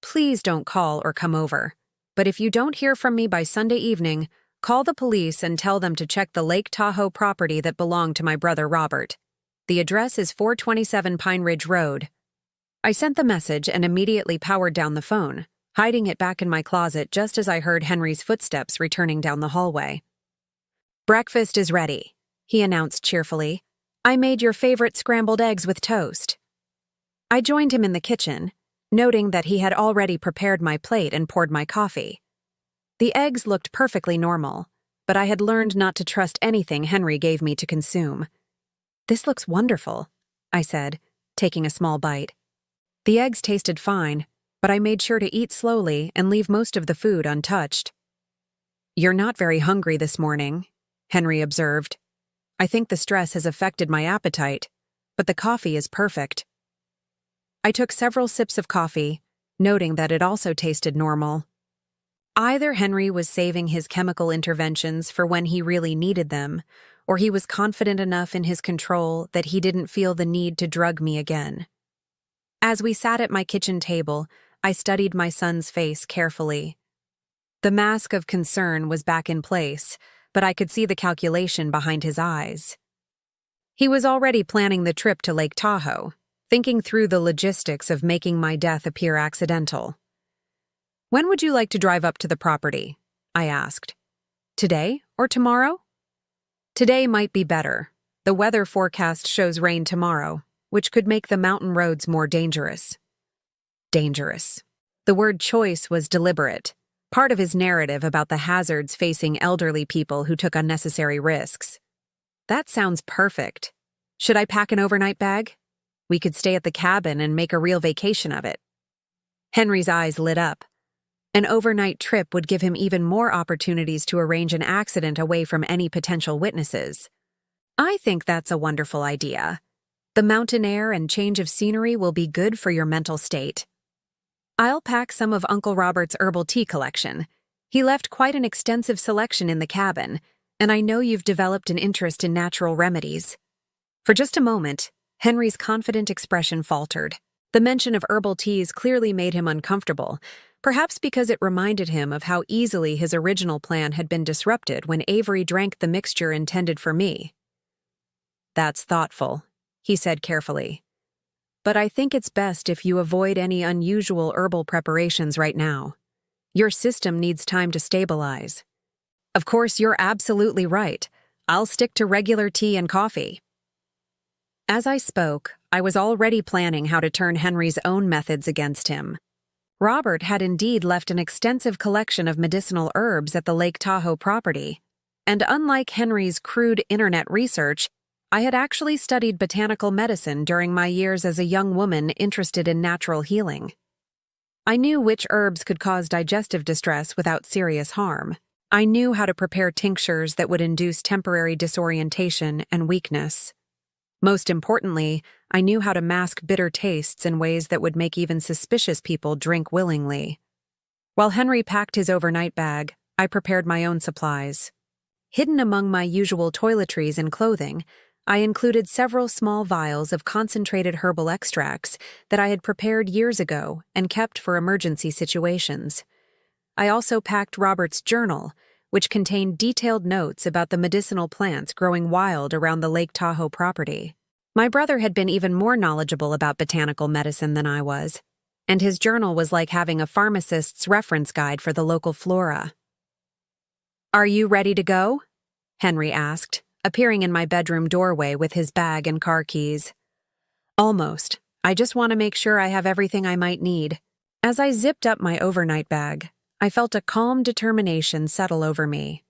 Please don't call or come over. But if you don't hear from me by Sunday evening, call the police and tell them to check the Lake Tahoe property that belonged to my brother Robert. The address is 427 Pine Ridge Road." I sent the message and immediately powered down the phone, hiding it back in my closet just as I heard Henry's footsteps returning down the hallway. "Breakfast is ready," he announced cheerfully. "I made your favorite scrambled eggs with toast." I joined him in the kitchen, noting that he had already prepared my plate and poured my coffee. The eggs looked perfectly normal, but I had learned not to trust anything Henry gave me to consume. "This looks wonderful," I said, taking a small bite. The eggs tasted fine, but I made sure to eat slowly and leave most of the food untouched. "You're not very hungry this morning," Henry observed. "I think the stress has affected my appetite, but the coffee is perfect." I took several sips of coffee, noting that it also tasted normal. Either Henry was saving his chemical interventions for when he really needed them, or he was confident enough in his control that he didn't feel the need to drug me again. As we sat at my kitchen table, I studied my son's face carefully. The mask of concern was back in place, but I could see the calculation behind his eyes. He was already planning the trip to Lake Tahoe, thinking through the logistics of making my death appear accidental. "When would you like to drive up to the property?" I asked. "Today or tomorrow?" "Today might be better. The weather forecast shows rain tomorrow, which could make the mountain roads more dangerous." Dangerous. The word choice was deliberate, part of his narrative about the hazards facing elderly people who took unnecessary risks. "That sounds perfect. Should I pack an overnight bag? We could stay at the cabin and make a real vacation of it." Henry's eyes lit up. An overnight trip would give him even more opportunities to arrange an accident away from any potential witnesses. "I think that's a wonderful idea. The mountain air and change of scenery will be good for your mental state. I'll pack some of Uncle Robert's herbal tea collection. He left quite an extensive selection in the cabin, and I know you've developed an interest in natural remedies." For just a moment, Henry's confident expression faltered. The mention of herbal teas clearly made him uncomfortable, perhaps because it reminded him of how easily his original plan had been disrupted when Avery drank the mixture intended for me. "That's thoughtful," he said carefully. "But I think it's best if you avoid any unusual herbal preparations right now. Your system needs time to stabilize." "Of course, you're absolutely right. I'll stick to regular tea and coffee." As I spoke, I was already planning how to turn Henry's own methods against him. Robert had indeed left an extensive collection of medicinal herbs at the Lake Tahoe property, and unlike Henry's crude internet research, I had actually studied botanical medicine during my years as a young woman interested in natural healing. I knew which herbs could cause digestive distress without serious harm. I knew how to prepare tinctures that would induce temporary disorientation and weakness. Most importantly, I knew how to mask bitter tastes in ways that would make even suspicious people drink willingly. While Henry packed his overnight bag, I prepared my own supplies. Hidden among my usual toiletries and clothing, I included several small vials of concentrated herbal extracts that I had prepared years ago and kept for emergency situations. I also packed Robert's journal, which contained detailed notes about the medicinal plants growing wild around the Lake Tahoe property. My brother had been even more knowledgeable about botanical medicine than I was, and his journal was like having a pharmacist's reference guide for the local flora. "Are you ready to go?" Henry asked, appearing in my bedroom doorway with his bag and car keys. "Almost. I just want to make sure I have everything I might need." As I zipped up my overnight bag, I felt a calm determination settle over me.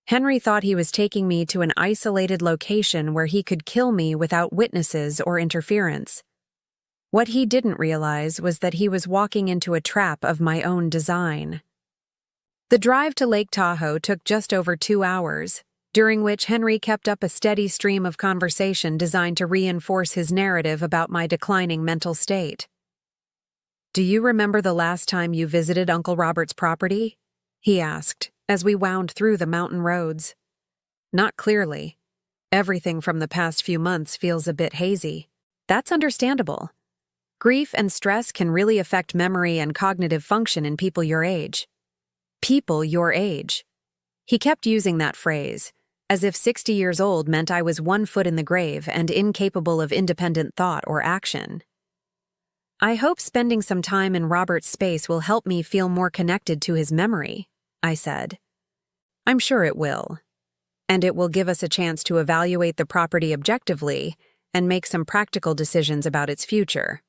Henry thought he was taking me to an isolated location where he could kill me without witnesses or interference. What he didn't realize was that he was walking into a trap of my own design. The drive to Lake Tahoe took just over 2 hours, during which Henry kept up a steady stream of conversation designed to reinforce his narrative about my declining mental state. "Do you remember the last time you visited Uncle Robert's property?" he asked, as we wound through the mountain roads. "Not clearly. Everything from the past few months feels a bit hazy." "That's understandable. Grief and stress can really affect memory and cognitive function in people your age." People your age. He kept using that phrase, as if 60 years old meant I was 1 foot in the grave and incapable of independent thought or action. "I hope spending some time in Robert's space will help me feel more connected to his memory," I said. "I'm sure it will. And it will give us a chance to evaluate the property objectively and make some practical decisions about its future."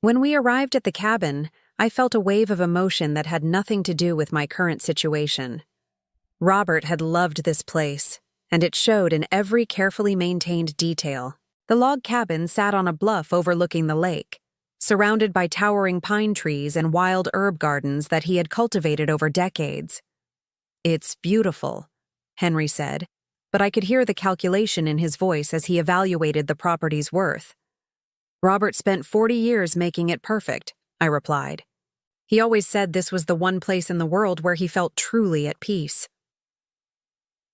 When we arrived at the cabin, I felt a wave of emotion that had nothing to do with my current situation. Robert had loved this place, and it showed in every carefully maintained detail. The log cabin sat on a bluff overlooking the lake, surrounded by towering pine trees and wild herb gardens that he had cultivated over decades. "It's beautiful," Henry said, but I could hear the calculation in his voice as he evaluated the property's worth. "Robert spent 40 years making it perfect," I replied. "He always said this was the one place in the world where he felt truly at peace."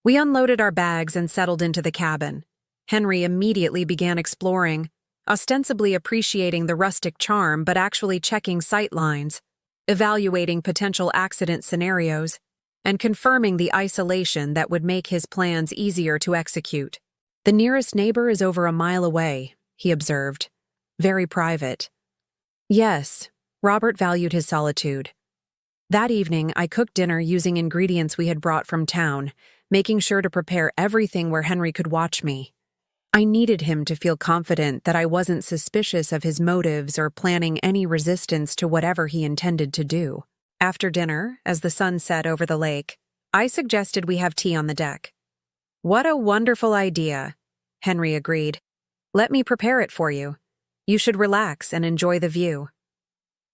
We unloaded our bags and settled into the cabin. Henry immediately began exploring, ostensibly appreciating the rustic charm but actually checking sight lines, evaluating potential accident scenarios, and confirming the isolation that would make his plans easier to execute. "The nearest neighbor is over a mile away," he observed. "Very private." Yes, Robert valued his solitude. That evening, I cooked dinner using ingredients we had brought from town, making sure to prepare everything where Henry could watch me. I needed him to feel confident that I wasn't suspicious of his motives or planning any resistance to whatever he intended to do. After dinner, as the sun set over the lake, I suggested we have tea on the deck. "What a wonderful idea," Henry agreed. "Let me prepare it for you. You should relax and enjoy the view."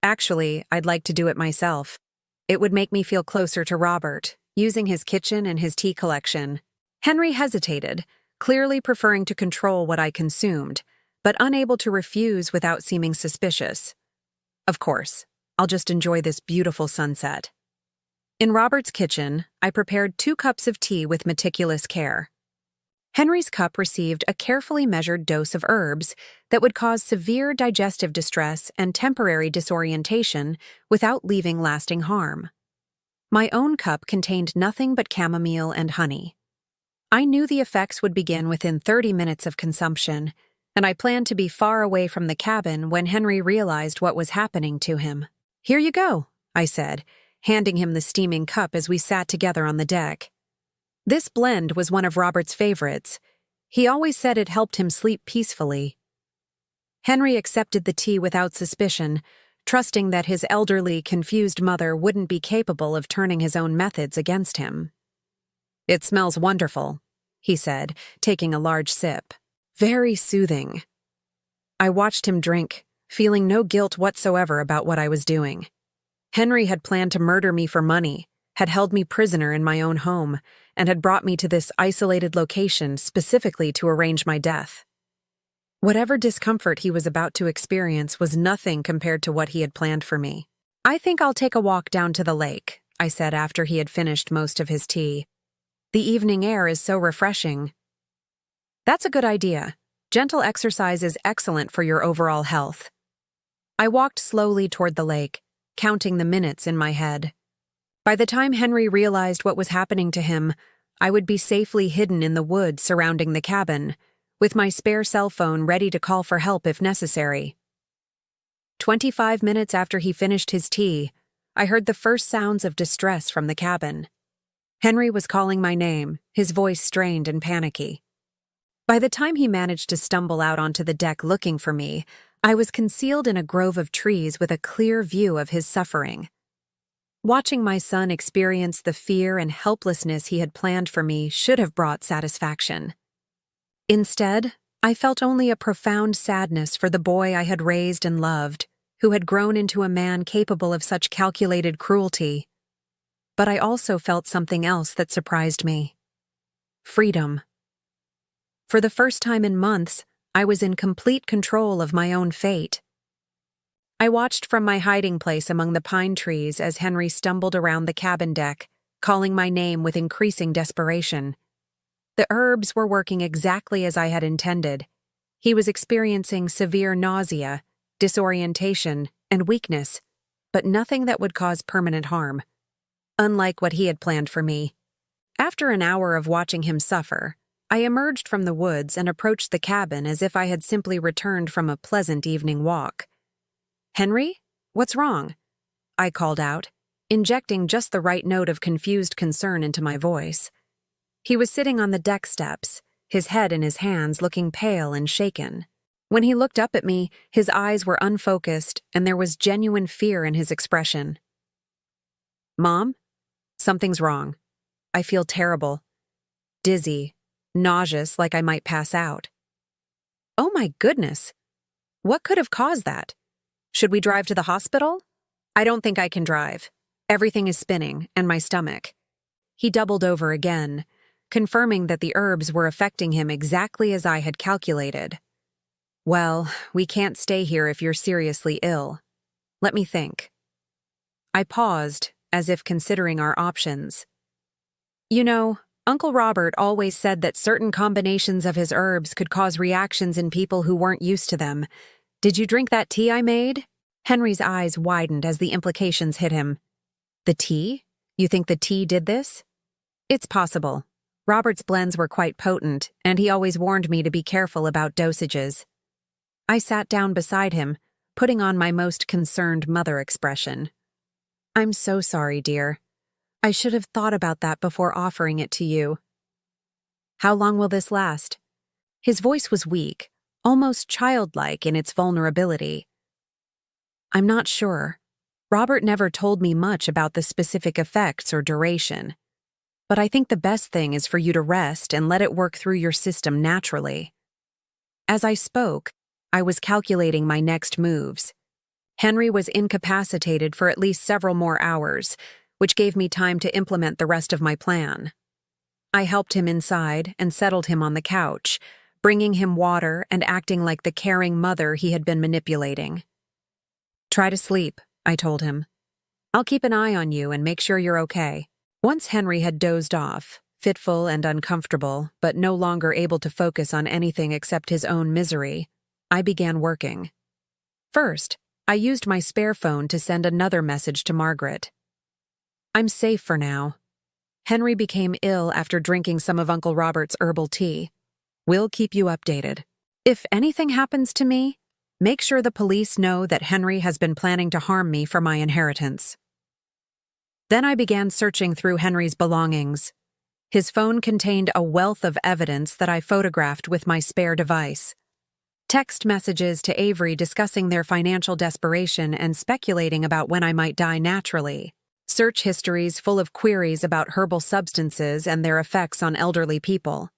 "Actually, I'd like to do it myself. It would make me feel closer to Robert, using his kitchen and his tea collection." Henry hesitated, clearly preferring to control what I consumed, but unable to refuse without seeming suspicious. "Of course, I'll just enjoy this beautiful sunset." In Robert's kitchen, I prepared 2 cups of tea with meticulous care. Henry's cup received a carefully measured dose of herbs that would cause severe digestive distress and temporary disorientation without leaving lasting harm. My own cup contained nothing but chamomile and honey. I knew the effects would begin within 30 minutes of consumption, and I planned to be far away from the cabin when Henry realized what was happening to him. "Here you go," I said, handing him the steaming cup as we sat together on the deck. This blend was one of Robert's favorites. He always said it helped him sleep peacefully. Henry accepted the tea without suspicion, trusting that his elderly, confused mother wouldn't be capable of turning his own methods against him. "It smells wonderful," he said, taking a large sip. "Very soothing." I watched him drink, feeling no guilt whatsoever about what I was doing. Henry had planned to murder me for money, had held me prisoner in my own home, and had brought me to this isolated location specifically to arrange my death. Whatever discomfort he was about to experience was nothing compared to what he had planned for me. "I think I'll take a walk down to the lake," I said after he had finished most of his tea. "The evening air is so refreshing." "That's a good idea. Gentle exercise is excellent for your overall health." I walked slowly toward the lake, counting the minutes in my head. By the time Henry realized what was happening to him, I would be safely hidden in the woods surrounding the cabin, with my spare cell phone ready to call for help if necessary. 25 minutes after he finished his tea, I heard the first sounds of distress from the cabin. Henry was calling my name, his voice strained and panicky. By the time he managed to stumble out onto the deck looking for me, I was concealed in a grove of trees with a clear view of his suffering. Watching my son experience the fear and helplessness he had planned for me should have brought satisfaction. Instead, I felt only a profound sadness for the boy I had raised and loved, who had grown into a man capable of such calculated cruelty. But I also felt something else that surprised me. Freedom. For the first time in months, I was in complete control of my own fate. I watched from my hiding place among the pine trees as Henry stumbled around the cabin deck, calling my name with increasing desperation. The herbs were working exactly as I had intended. He was experiencing severe nausea, disorientation, and weakness, but nothing that would cause permanent harm. Unlike what he had planned for me. After an hour of watching him suffer, I emerged from the woods and approached the cabin as if I had simply returned from a pleasant evening walk. "Henry, what's wrong?" I called out, injecting just the right note of confused concern into my voice. He was sitting on the deck steps, his head in his hands, looking pale and shaken. When he looked up at me, his eyes were unfocused and there was genuine fear in his expression. "Mom, something's wrong. I feel terrible. Dizzy, nauseous, like I might pass out." "Oh my goodness! What could have caused that? Should we drive to the hospital?" "I don't think I can drive. Everything is spinning, and my stomach." He doubled over again, confirming that the herbs were affecting him exactly as I had calculated. "Well, we can't stay here if you're seriously ill. Let me think." I paused, as if considering our options. "You know, Uncle Robert always said that certain combinations of his herbs could cause reactions in people who weren't used to them. Did you drink that tea I made?" Henry's eyes widened as the implications hit him. "The tea? You think the tea did this?" "It's possible. Robert's blends were quite potent, and he always warned me to be careful about dosages." I sat down beside him, putting on my most concerned mother expression. "I'm so sorry, dear. I should have thought about that before offering it to you." "How long will this last?" His voice was weak, almost childlike in its vulnerability. "I'm not sure. Robert never told me much about the specific effects or duration. But I think the best thing is for you to rest and let it work through your system naturally." As I spoke, I was calculating my next moves. Henry was incapacitated for at least several more hours, which gave me time to implement the rest of my plan. I helped him inside and settled him on the couch, bringing him water and acting like the caring mother he had been manipulating. "Try to sleep," I told him. "I'll keep an eye on you and make sure you're okay." Once Henry had dozed off, fitful and uncomfortable, but no longer able to focus on anything except his own misery, I began working. First, I used my spare phone to send another message to Margaret. "I'm safe for now. Henry became ill after drinking some of Uncle Robert's herbal tea. We'll keep you updated. If anything happens to me, make sure the police know that Henry has been planning to harm me for my inheritance." Then I began searching through Henry's belongings. His phone contained a wealth of evidence that I photographed with my spare device. Text messages to Avery discussing their financial desperation and speculating about when I might die naturally. Search histories full of queries about herbal substances and their effects on elderly people.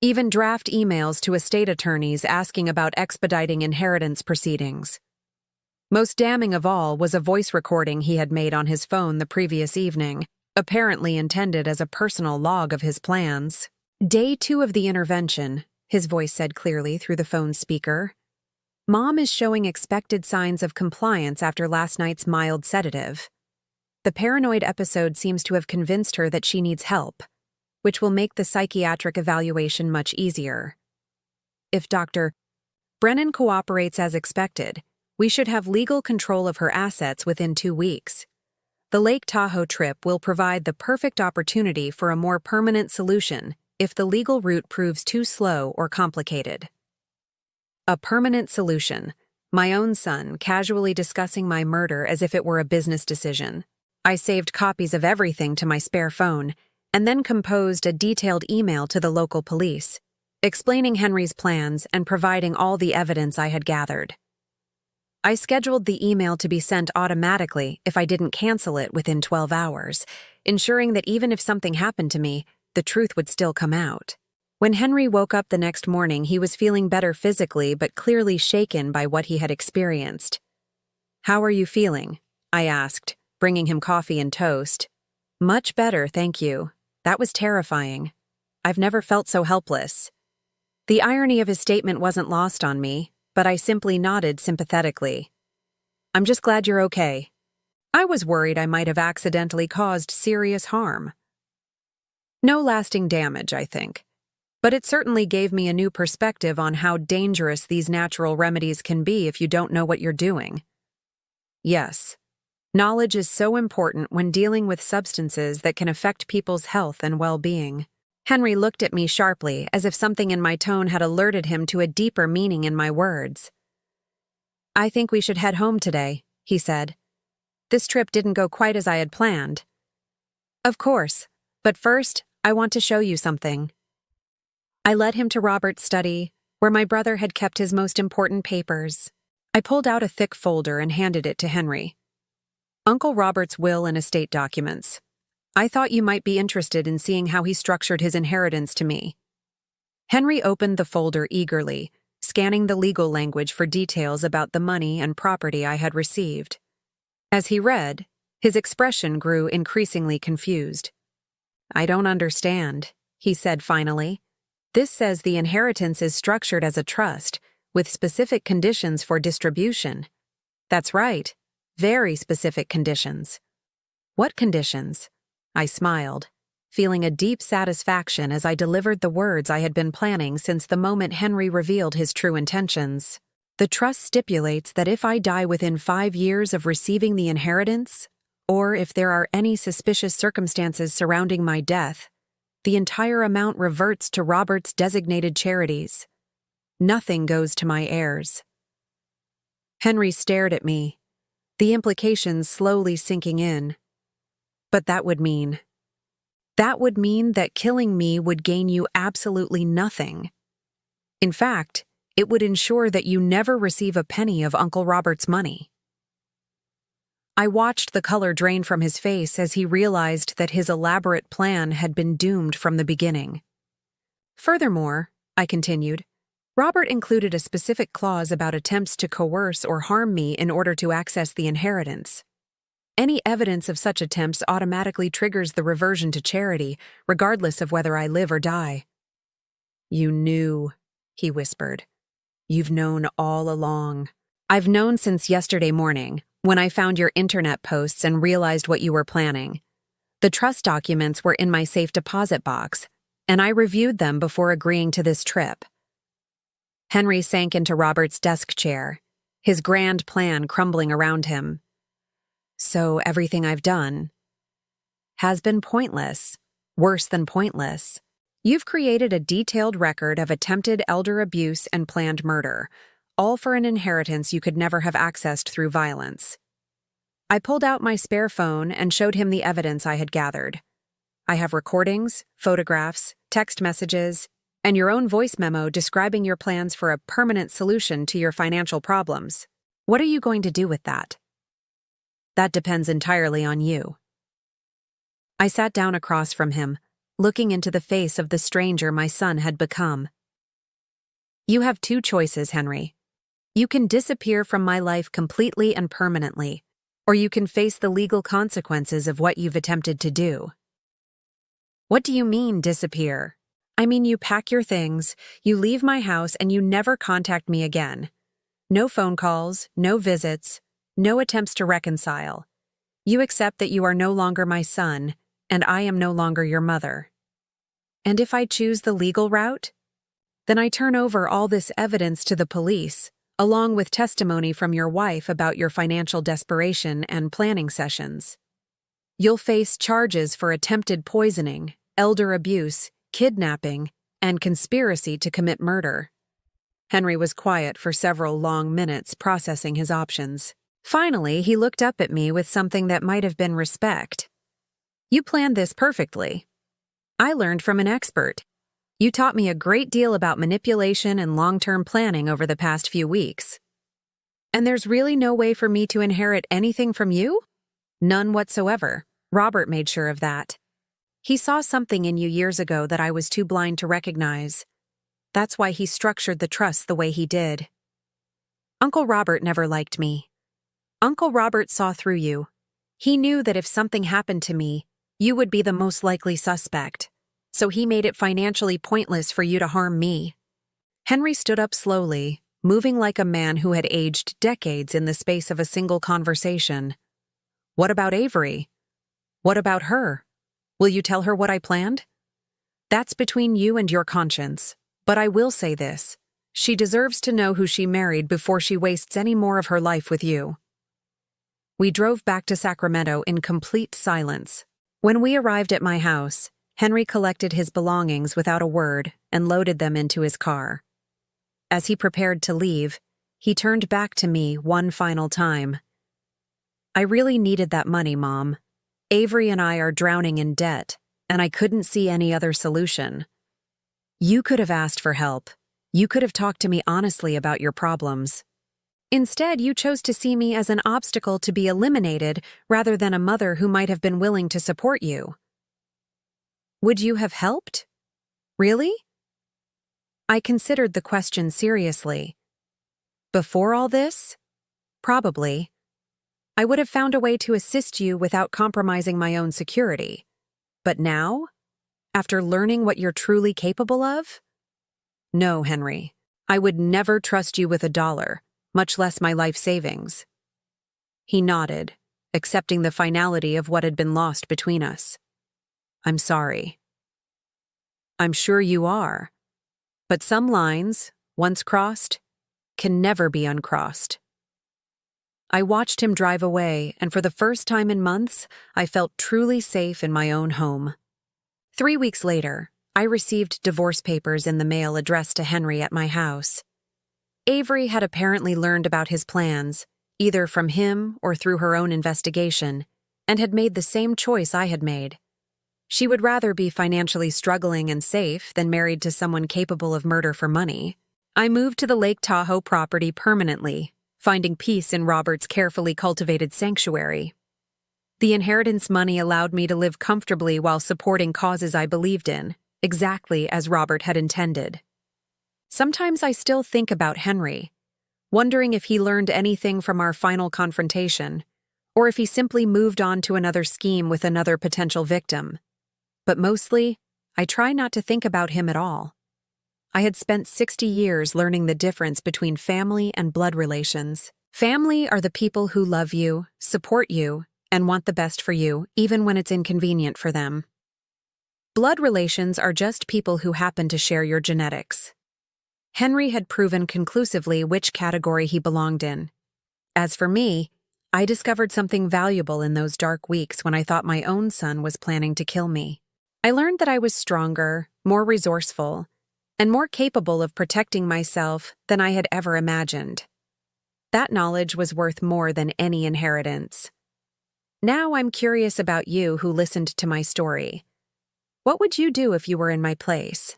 Even draft emails to estate attorneys asking about expediting inheritance proceedings. Most damning of all was a voice recording he had made on his phone the previous evening, apparently intended as a personal log of his plans. "Day 2 of the intervention," his voice said clearly through the phone's speaker. "Mom is showing expected signs of compliance after last night's mild sedative. The paranoid episode seems to have convinced her that she needs help, which will make the psychiatric evaluation much easier. If Dr. Brennan cooperates as expected, we should have legal control of her assets within 2 weeks. The Lake Tahoe trip will provide the perfect opportunity for a more permanent solution if the legal route proves too slow or complicated." A permanent solution. My own son casually discussing my murder as if it were a business decision. I saved copies of everything to my spare phone and then composed a detailed email to the local police, explaining Henry's plans and providing all the evidence I had gathered. I scheduled the email to be sent automatically if I didn't cancel it within 12 hours, ensuring that even if something happened to me, the truth would still come out. When Henry woke up the next morning, he was feeling better physically but clearly shaken by what he had experienced. "How are you feeling?" I asked, bringing him coffee and toast. "Much better, thank you. That was terrifying. I've never felt so helpless." The irony of his statement wasn't lost on me, but I simply nodded sympathetically. "I'm just glad you're okay. I was worried I might have accidentally caused serious harm." No lasting damage, I think. But it certainly gave me a new perspective on how dangerous these natural remedies can be if you don't know what you're doing. Yes, knowledge is so important when dealing with substances that can affect people's health and well-being. Henry looked at me sharply, as if something in my tone had alerted him to a deeper meaning in my words. "I think we should head home today," he said. "This trip didn't go quite as I had planned." "Of course, but first, I want to show you something." I led him to Robert's study, where my brother had kept his most important papers. I pulled out a thick folder and handed it to Henry. "Uncle Robert's will and estate documents. I thought you might be interested in seeing how he structured his inheritance to me." Henry opened the folder eagerly, scanning the legal language for details about the money and property I had received. As he read, his expression grew increasingly confused. "I don't understand," he said finally. "This says the inheritance is structured as a trust, with specific conditions for distribution." "That's right. Very specific conditions." "What conditions?" I smiled, feeling a deep satisfaction as I delivered the words I had been planning since the moment Henry revealed his true intentions. "The trust stipulates that if I die within 5 years of receiving the inheritance, or if there are any suspicious circumstances surrounding my death, the entire amount reverts to Robert's designated charities. Nothing goes to my heirs." Henry stared at me, the implications slowly sinking in. "But that would mean that killing me would gain you absolutely nothing. In fact, it would ensure that you never receive a penny of Uncle Robert's money." I watched the color drain from his face as he realized that his elaborate plan had been doomed from the beginning. "Furthermore," I continued, "Robert included a specific clause about attempts to coerce or harm me in order to access the inheritance. Any evidence of such attempts automatically triggers the reversion to charity, regardless of whether I live or die." "You knew," he whispered. "You've known all along." "I've known since yesterday morning, when I found your internet posts and realized what you were planning. The trust documents were in my safe deposit box, and I reviewed them before agreeing to this trip." Henry sank into Robert's desk chair, his grand plan crumbling around him. "So everything I've done has been pointless, worse than pointless. You've created a detailed record of attempted elder abuse and planned murder, all for an inheritance you could never have accessed through violence." I pulled out my spare phone and showed him the evidence I had gathered. "I have recordings, photographs, text messages, and your own voice memo describing your plans for a permanent solution to your financial problems. What are you going to do with that?" "That depends entirely on you." I sat down across from him, looking into the face of the stranger my son had become. "You have 2 choices, Henry. You can disappear from my life completely and permanently, or you can face the legal consequences of what you've attempted to do." "What do you mean, disappear?" "I mean you pack your things, you leave my house, and you never contact me again. No phone calls, no visits, no attempts to reconcile. You accept that you are no longer my son, and I am no longer your mother. And if I choose the legal route, then I turn over all this evidence to the police, along with testimony from your wife about your financial desperation and planning sessions. You'll face charges for attempted poisoning, elder abuse, kidnapping, and conspiracy to commit murder." Henry was quiet for several long minutes, processing his options. Finally, he looked up at me with something that might have been respect. "You planned this perfectly. I learned from an expert. You taught me a great deal about manipulation and long-term planning over the past few weeks." And there's really no way for me to inherit anything from you? None whatsoever. Robert made sure of that. He saw something in you years ago that I was too blind to recognize. That's why he structured the trust the way he did. Uncle Robert never liked me. Uncle Robert saw through you. He knew that if something happened to me, you would be the most likely suspect. So he made it financially pointless for you to harm me. Henry stood up slowly, moving like a man who had aged decades in the space of a single conversation. What about Avery? What about her? Will you tell her what I planned? That's between you and your conscience. But I will say this. She deserves to know who she married before she wastes any more of her life with you. We drove back to Sacramento in complete silence. When we arrived at my house, Henry collected his belongings without a word and loaded them into his car. As he prepared to leave, he turned back to me one final time. I really needed that money, Mom. Avery and I are drowning in debt, and I couldn't see any other solution. You could have asked for help. You could have talked to me honestly about your problems. Instead, you chose to see me as an obstacle to be eliminated rather than a mother who might have been willing to support you. Would you have helped? Really? I considered the question seriously. Before all this? Probably. I would have found a way to assist you without compromising my own security. But now? After learning what you're truly capable of? No, Henry. I would never trust you with $1, much less my life savings. He nodded, accepting the finality of what had been lost between us. I'm sorry. I'm sure you are. But some lines, once crossed, can never be uncrossed. I watched him drive away, and for the first time in months, I felt truly safe in my own home. 3 weeks later, I received divorce papers in the mail addressed to Henry at my house. Avery had apparently learned about his plans, either from him or through her own investigation, and had made the same choice I had made. She would rather be financially struggling and safe than married to someone capable of murder for money. I moved to the Lake Tahoe property permanently, finding peace in Robert's carefully cultivated sanctuary. The inheritance money allowed me to live comfortably while supporting causes I believed in, exactly as Robert had intended. Sometimes I still think about Henry, wondering if he learned anything from our final confrontation, or if he simply moved on to another scheme with another potential victim. But mostly, I try not to think about him at all. I had spent 60 years learning the difference between family and blood relations. Family are the people who love you, support you, and want the best for you, even when it's inconvenient for them. Blood relations are just people who happen to share your genetics. Henry had proven conclusively which category he belonged in. As for me, I discovered something valuable in those dark weeks when I thought my own son was planning to kill me. I learned that I was stronger, more resourceful, and more capable of protecting myself than I had ever imagined. That knowledge was worth more than any inheritance. Now I'm curious about you who listened to my story. What would you do if you were in my place?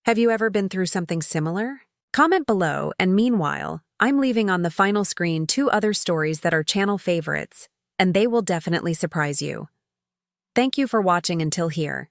Have you ever been through something similar? Comment below, and meanwhile, I'm leaving on the final screen 2 other stories that are channel favorites, and they will definitely surprise you. Thank you for watching until here.